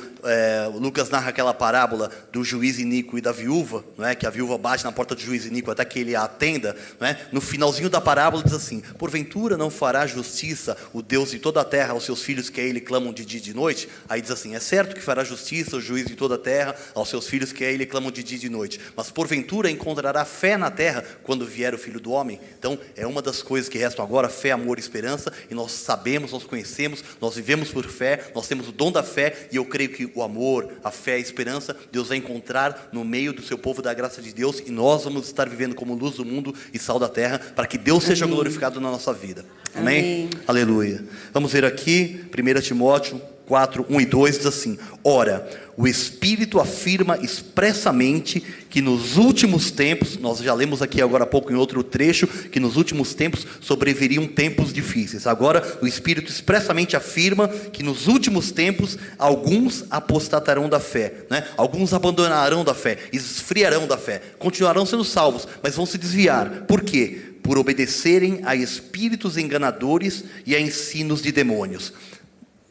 Lucas narra aquela parábola do juiz iníquo e da viúva, não é? Que a viúva bate na porta do juiz iníquo até que ele a atenda, não é? No finalzinho da parábola diz assim: porventura não fará justiça o Deus de toda a terra aos seus filhos que a ele clamam de dia e de noite? Aí diz assim: é certo que fará justiça o juiz de toda a terra aos seus filhos que a ele clamam de dia e de noite, mas porventura encontrará fé na terra quando vier o Filho do Homem? Então é uma das coisas que restam agora: fé, amor e esperança. E nós sabemos, nós conhecemos, nós vivemos por fé, nós temos o dom da fé, e eu creio que o amor, a fé, a esperança, Deus vai encontrar no meio do seu povo da graça de Deus, e nós vamos estar vivendo como luz do mundo e sal da terra, para que Deus seja glorificado na nossa vida. Amém? Amém. Aleluia. Vamos ver aqui, 1 Timóteo 4, 1 e 2 diz assim: ora, o Espírito afirma expressamente que nos últimos tempos, nós já lemos aqui agora há pouco em outro trecho, que nos últimos tempos sobreviriam tempos difíceis. Agora o Espírito expressamente afirma que nos últimos tempos alguns apostatarão da fé, né? Alguns abandonarão da fé, esfriarão da fé, continuarão sendo salvos, mas vão se desviar. Por quê? Por obedecerem a espíritos enganadores e a ensinos de demônios.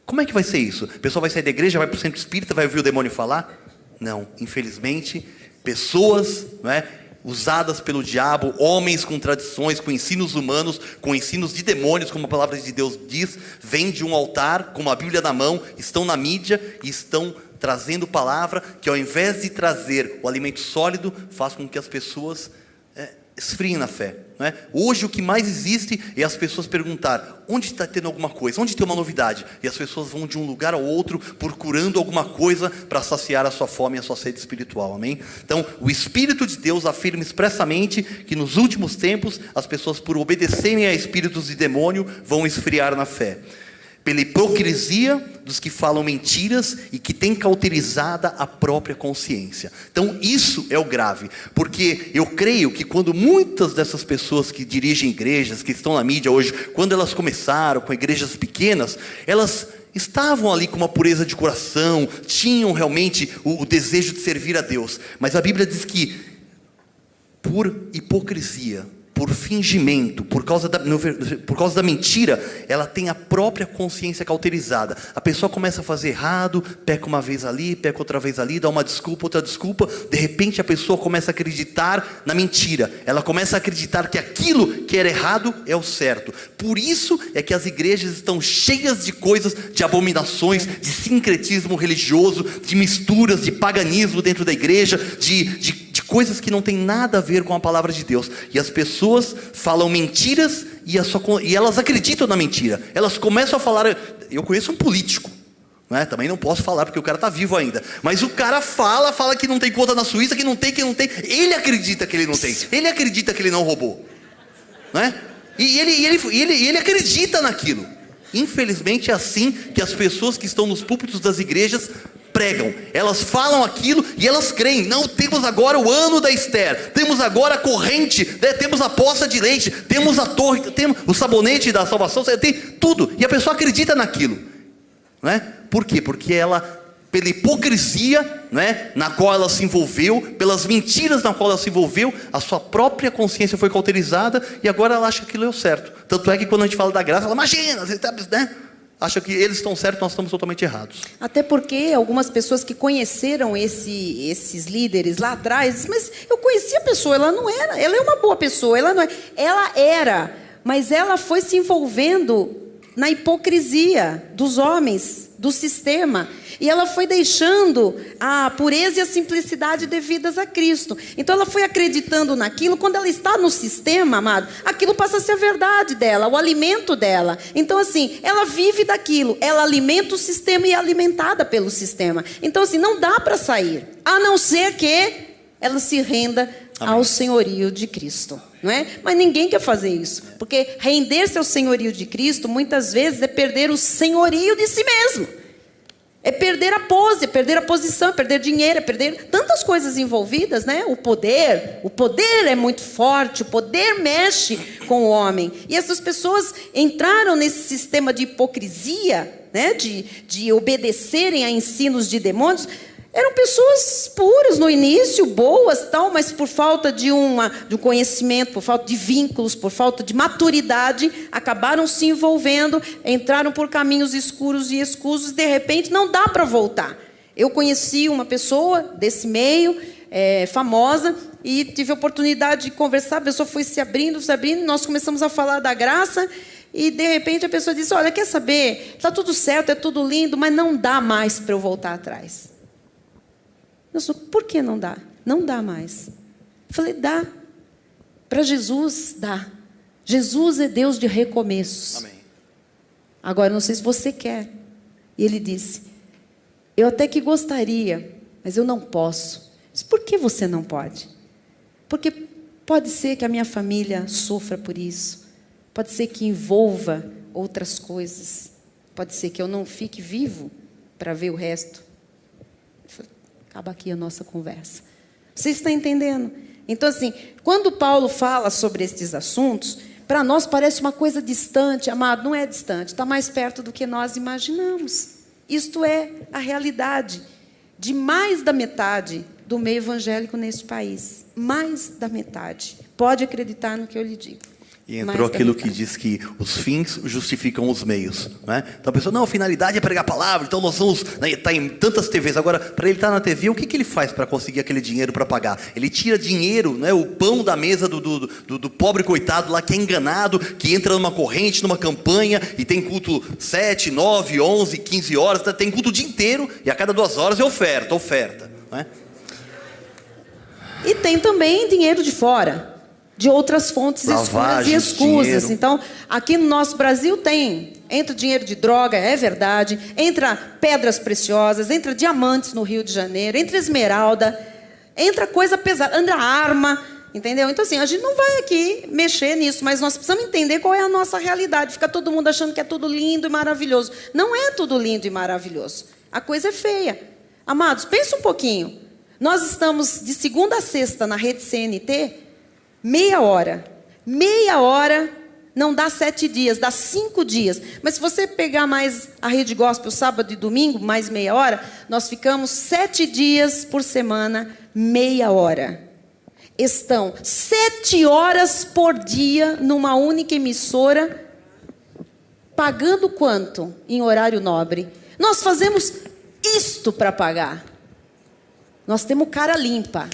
Como é que vai ser isso? A pessoa vai sair da igreja, vai para o centro espírita, vai ouvir o demônio falar? Não, infelizmente, pessoas, não é, usadas pelo diabo, homens com tradições, com ensinos humanos, com ensinos de demônios, como a palavra de Deus diz, vêm de um altar, com uma Bíblia na mão, estão na mídia e estão trazendo palavra que, ao invés de trazer o alimento sólido, faz com que as pessoas esfriem na fé, não é? Hoje o que mais existe é as pessoas perguntar: onde está tendo alguma coisa? Onde tem uma novidade? E as pessoas vão de um lugar ao outro procurando alguma coisa para saciar a sua fome e a sua sede espiritual, amém? Então o Espírito de Deus afirma expressamente que nos últimos tempos as pessoas, por obedecerem a espíritos de demônio, vão esfriar na fé, pela hipocrisia dos que falam mentiras e que têm cauterizada a própria consciência. Então isso é o grave, porque eu creio que quando muitas dessas pessoas que dirigem igrejas, que estão na mídia hoje, quando elas começaram com igrejas pequenas, elas estavam ali com uma pureza de coração, tinham realmente o desejo de servir a Deus, mas a Bíblia diz que por hipocrisia, por fingimento, por causa da mentira, ela tem a própria consciência cauterizada. A pessoa começa a fazer errado, peca uma vez ali, peca outra vez ali, dá uma desculpa, outra desculpa. De repente a pessoa começa a acreditar na mentira. Ela começa a acreditar que aquilo que era errado é o certo. Por isso é que as igrejas estão cheias de coisas, de abominações, de sincretismo religioso, de misturas, de paganismo dentro da igreja, de coisas que não tem nada a ver com a palavra de Deus. E as pessoas falam mentiras e elas acreditam na mentira. Elas começam a falar. Eu conheço um político, né? Também não posso falar porque o cara está vivo ainda, mas o cara fala que não tem conta na Suíça, que não tem. Ele acredita que ele não tem. Ele acredita que ele não roubou, né? E ele acredita naquilo. Infelizmente é assim que as pessoas que estão nos púlpitos das igrejas pregam. Elas falam aquilo e elas creem. Não, temos agora o ano da Esther, temos agora a corrente, né? Temos a poça de leite, temos a torre, temos o sabonete da salvação, tem tudo, e a pessoa acredita naquilo, não é? Por quê? Porque ela, pela hipocrisia, né, na qual ela se envolveu, pelas mentiras na qual ela se envolveu, a sua própria consciência foi cauterizada e agora ela acha que aquilo é o certo. Tanto é que quando a gente fala da graça, ela imagina, né? Acha que eles estão certos, nós estamos totalmente errados. Até porque algumas pessoas que conheceram esses líderes lá atrás, mas eu conheci a pessoa, ela não era, ela é uma boa pessoa, ela não é, ela era, mas ela foi se envolvendo na hipocrisia dos homens, do sistema, e ela foi deixando a pureza e a simplicidade devidas a Cristo. Então ela foi acreditando naquilo. Quando ela está no sistema, amado, aquilo passa a ser a verdade dela, o alimento dela. Então assim, ela vive daquilo, ela alimenta o sistema e é alimentada pelo sistema. Então assim, não dá para sair, a não ser que ela se renda ao senhorio de Cristo, não é? Mas ninguém quer fazer isso, porque render-se ao senhorio de Cristo muitas vezes é perder o senhorio de si mesmo, é perder a pose, é perder a posição, é perder dinheiro, é perder tantas coisas envolvidas, né? O poder é muito forte, o poder mexe com o homem, e essas pessoas entraram nesse sistema de hipocrisia, né, de obedecerem a ensinos de demônios, eram pessoas puras no início, boas, tal, mas por falta de um conhecimento, por falta de vínculos, por falta de maturidade, acabaram se envolvendo, entraram por caminhos escuros e escusos, e de repente não dá para voltar. Eu conheci uma pessoa desse meio, famosa, e tive a oportunidade de conversar, a pessoa foi se abrindo, nós começamos a falar da graça, e de repente a pessoa disse, olha, quer saber, está tudo certo, é tudo lindo, mas não dá mais para eu voltar atrás. Eu falei, por que não dá? Não dá mais. Eu falei, dá. Para Jesus, dá. Jesus é Deus de recomeços. Amém. Agora, não sei se você quer. E ele disse, eu até que gostaria, mas eu não posso. Eu disse, por que você não pode? Porque pode ser que a minha família sofra por isso. Pode ser que envolva outras coisas. Pode ser que eu não fique vivo para ver o resto. Acaba aqui a nossa conversa. Você está entendendo? Então, assim, quando Paulo fala sobre estes assuntos, para nós parece uma coisa distante, amado, não é distante, está mais perto do que nós imaginamos. Isto é a realidade de mais da metade do meio evangélico neste país. Mais da metade. Pode acreditar no que eu lhe digo. E entrou aquilo que diz que os fins justificam os meios, né? Então a pessoa, não, a finalidade é pregar a palavra, então nós vamos, né, tá em tantas TVs. Agora, para ele estar na TV, o que ele faz para conseguir aquele dinheiro para pagar? Ele tira dinheiro, né, o pão da mesa do pobre coitado lá que é enganado, que entra numa corrente, numa campanha, e tem culto 7, 9, 11, 15 horas, tem culto o dia inteiro, e a cada 2 horas é oferta, né? E tem também dinheiro de fora, de outras fontes escuras e escusas. Dinheiro. Então, aqui no nosso Brasil entra dinheiro de droga, é verdade, entra pedras preciosas, entra diamantes no Rio de Janeiro, entra esmeralda, entra coisa pesada, entra arma, entendeu? Então, assim, a gente não vai aqui mexer nisso, mas nós precisamos entender qual é a nossa realidade. Fica todo mundo achando que é tudo lindo e maravilhoso. Não é tudo lindo e maravilhoso. A coisa é feia. Amados, pensa um pouquinho. Nós estamos de segunda a sexta na rede CNT, meia hora não dá 7 dias, dá 5 dias. Mas se você pegar mais a Rede Gospel sábado e domingo, mais meia hora, nós ficamos 7 dias por semana, meia hora. Estão 7 horas por dia numa única emissora, pagando quanto em horário nobre? Nós fazemos isto para pagar. Nós temos cara limpa.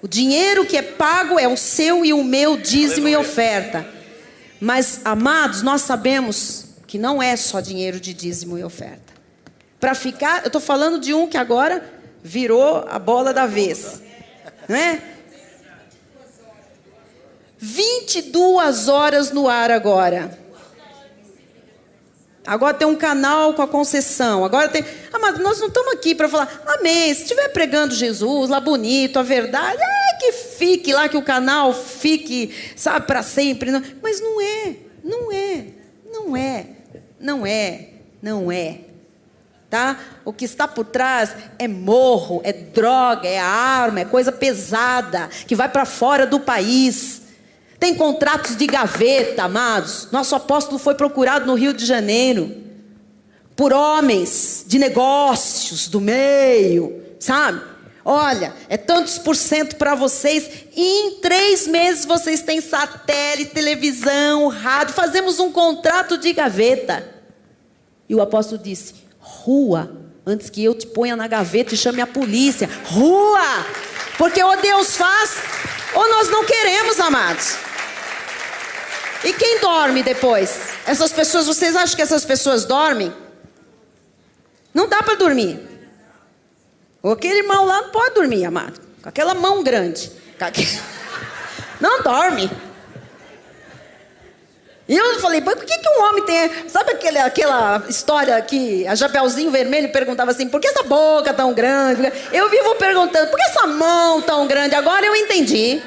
O dinheiro que é pago é o seu e o meu dízimo e oferta. Mas, amados, nós sabemos que não é só dinheiro de dízimo e oferta. Para ficar, eu estou falando de um que agora virou a bola da vez. Não é? 22 horas no ar agora. Agora tem um canal com a concessão. Agora tem... Amado, nós não estamos aqui para falar, amém, se estiver pregando Jesus lá bonito, a verdade, que fique lá, que o canal fique, sabe, para sempre. Mas não é. Tá? O que está por trás é morro, é droga, é arma, é coisa pesada, que vai para fora do país. Tem contratos de gaveta, amados. Nosso apóstolo foi procurado no Rio de Janeiro por homens de negócios do meio, sabe? Olha, é tantos % para vocês. E em 3 meses vocês têm satélite, televisão, rádio. Fazemos um contrato de gaveta. E o apóstolo disse, rua, antes que eu te ponha na gaveta e chame a polícia. Rua! Porque ou Deus faz, ou nós não queremos, amados. E quem dorme depois? Essas pessoas, vocês acham que essas pessoas dormem? Não dá para dormir. Aquele irmão lá não pode dormir, amado. Com aquela mão grande. Não dorme. E eu falei, por que um homem tem... Sabe aquela história que a Chapeuzinho Vermelho perguntava assim, por que essa boca tão grande? Eu vivo perguntando, por que essa mão tão grande? Agora eu entendi.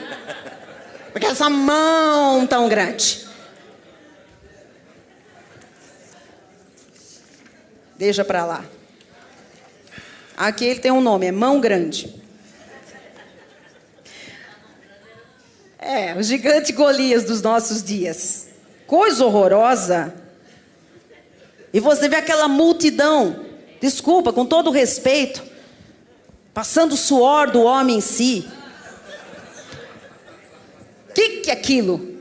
Por que essa mão tão grande? Deixa para lá. Aqui ele tem um nome, é mão grande. É, o gigante Golias dos nossos dias. Coisa horrorosa. E você vê aquela multidão, desculpa, com todo respeito, passando o suor do homem em si. O que é aquilo?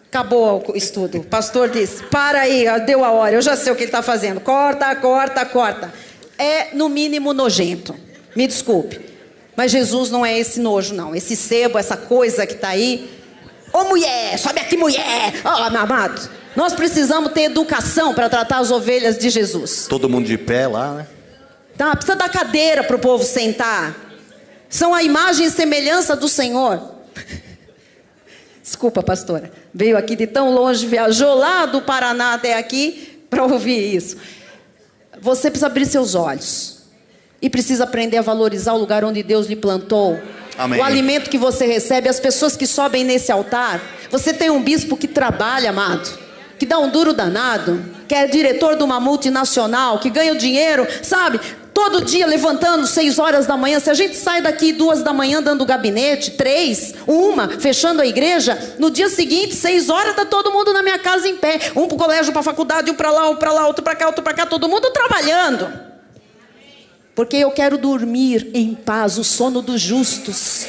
Acabou o estudo. O pastor disse, para aí, deu a hora, eu já sei o que ele está fazendo. Corta, corta, corta. É no mínimo nojento. Me desculpe. Mas Jesus não é esse nojo, não. Esse sebo, essa coisa que está aí. Ô mulher, sobe aqui mulher. Ó, meu amado. Nós precisamos ter educação para tratar as ovelhas de Jesus. Todo mundo de pé lá, né? Tá, precisa dar cadeira para o povo sentar. São a imagem e semelhança do Senhor. Desculpa, pastora. Veio aqui de tão longe, viajou lá do Paraná até aqui para ouvir isso. Você precisa abrir seus olhos. E precisa aprender a valorizar o lugar onde Deus lhe plantou. Amém. O alimento que você recebe, as pessoas que sobem nesse altar. Você tem um bispo que trabalha, amado, que dá um duro danado, que é diretor de uma multinacional, que ganha o dinheiro, sabe? Todo dia levantando 6 horas da manhã. Se a gente sai daqui 2 da manhã dando gabinete, 3, 1, fechando a igreja, no dia seguinte, 6 horas, está todo mundo na minha casa em pé. Um para o colégio, para a faculdade, um para lá, outro para cá, outro para cá, todo mundo trabalhando. Porque eu quero dormir em paz, o sono dos justos.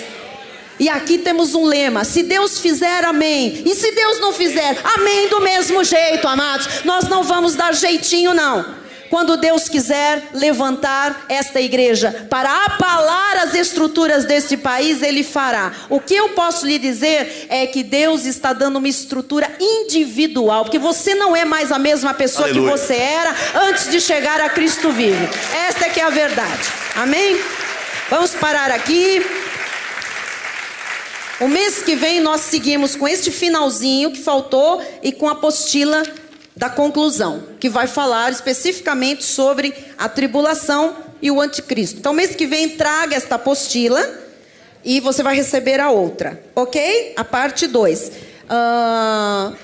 E aqui temos um lema, se Deus fizer, amém. E se Deus não fizer, amém do mesmo jeito, amados. Nós não vamos dar jeitinho, não. Quando Deus quiser levantar esta igreja para abalar as estruturas deste país, Ele fará. O que eu posso lhe dizer é que Deus está dando uma estrutura individual, porque você não é mais a mesma pessoa Aleluia. Que você era antes de chegar a Cristo vivo. Esta é que é a verdade. Amém? Vamos parar aqui. O mês que vem nós seguimos com este finalzinho que faltou e com a apostila da conclusão, que vai falar especificamente sobre a tribulação e o anticristo. Então, mês que vem, traga esta apostila e você vai receber a outra, ok? A parte 2.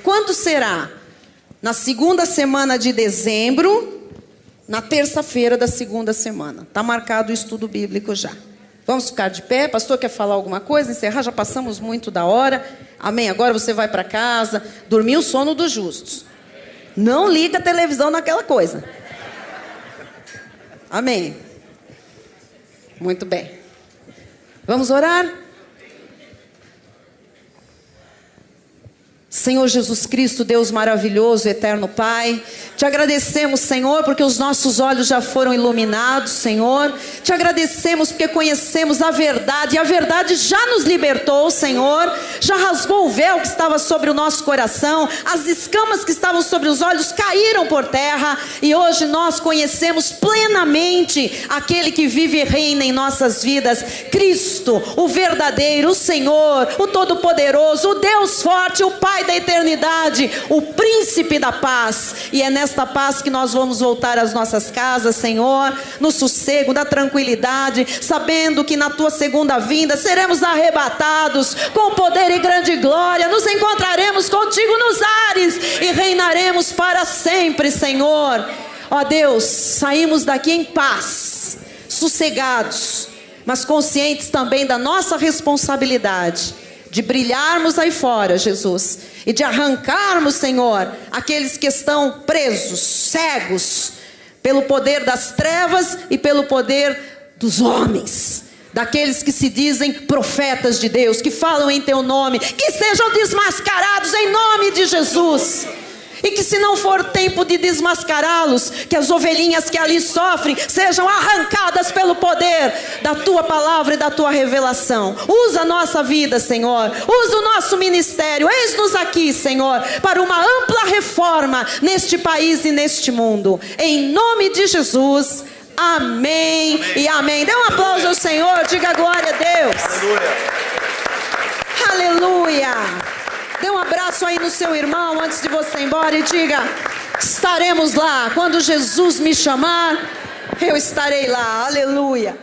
Quando será? Na segunda semana de dezembro, na terça-feira da segunda semana. Está marcado o estudo bíblico já. Vamos ficar de pé? Pastor, quer falar alguma coisa? Encerrar? Já passamos muito da hora. Amém? Agora você vai para casa, dormir o sono dos justos. Não liga a televisão naquela coisa. Amém. Muito bem. Vamos orar? Senhor Jesus Cristo, Deus maravilhoso, eterno Pai, te agradecemos, Senhor, porque os nossos olhos já foram iluminados, Senhor. Te agradecemos porque conhecemos a verdade, e a verdade já nos libertou, Senhor. Já rasgou o véu que estava sobre o nosso coração, as escamas que estavam sobre os olhos caíram por terra, e hoje nós conhecemos plenamente aquele que vive e reina em nossas vidas, Cristo, o verdadeiro, o Senhor, o Todo-Poderoso, o Deus forte, o Pai da eternidade, o príncipe da paz. E é nesta paz que nós vamos voltar às nossas casas, Senhor, no sossego, na tranquilidade, sabendo que na tua segunda vinda seremos arrebatados com poder e grande glória, nos encontraremos contigo nos ares e reinaremos para sempre, Senhor. Ó Deus, saímos daqui em paz, sossegados, mas conscientes também da nossa responsabilidade de brilharmos aí fora, Jesus, e de arrancarmos, Senhor, aqueles que estão presos, cegos, pelo poder das trevas e pelo poder dos homens, daqueles que se dizem profetas de Deus, que falam em teu nome, que sejam desmascarados em nome de Jesus. E que se não for tempo de desmascará-los, que as ovelhinhas que ali sofrem sejam arrancadas pelo poder da tua palavra e da tua revelação. Usa a nossa vida, Senhor. Usa o nosso ministério. Eis-nos aqui, Senhor, para uma ampla reforma neste país e neste mundo. Em nome de Jesus, amém, amém. E amém. Dê um aplauso ao Senhor, diga glória a Deus. Aleluia. Aleluia. Dê um abraço aí no seu irmão antes de você ir embora e diga: estaremos lá. Quando Jesus me chamar, eu estarei lá. Aleluia.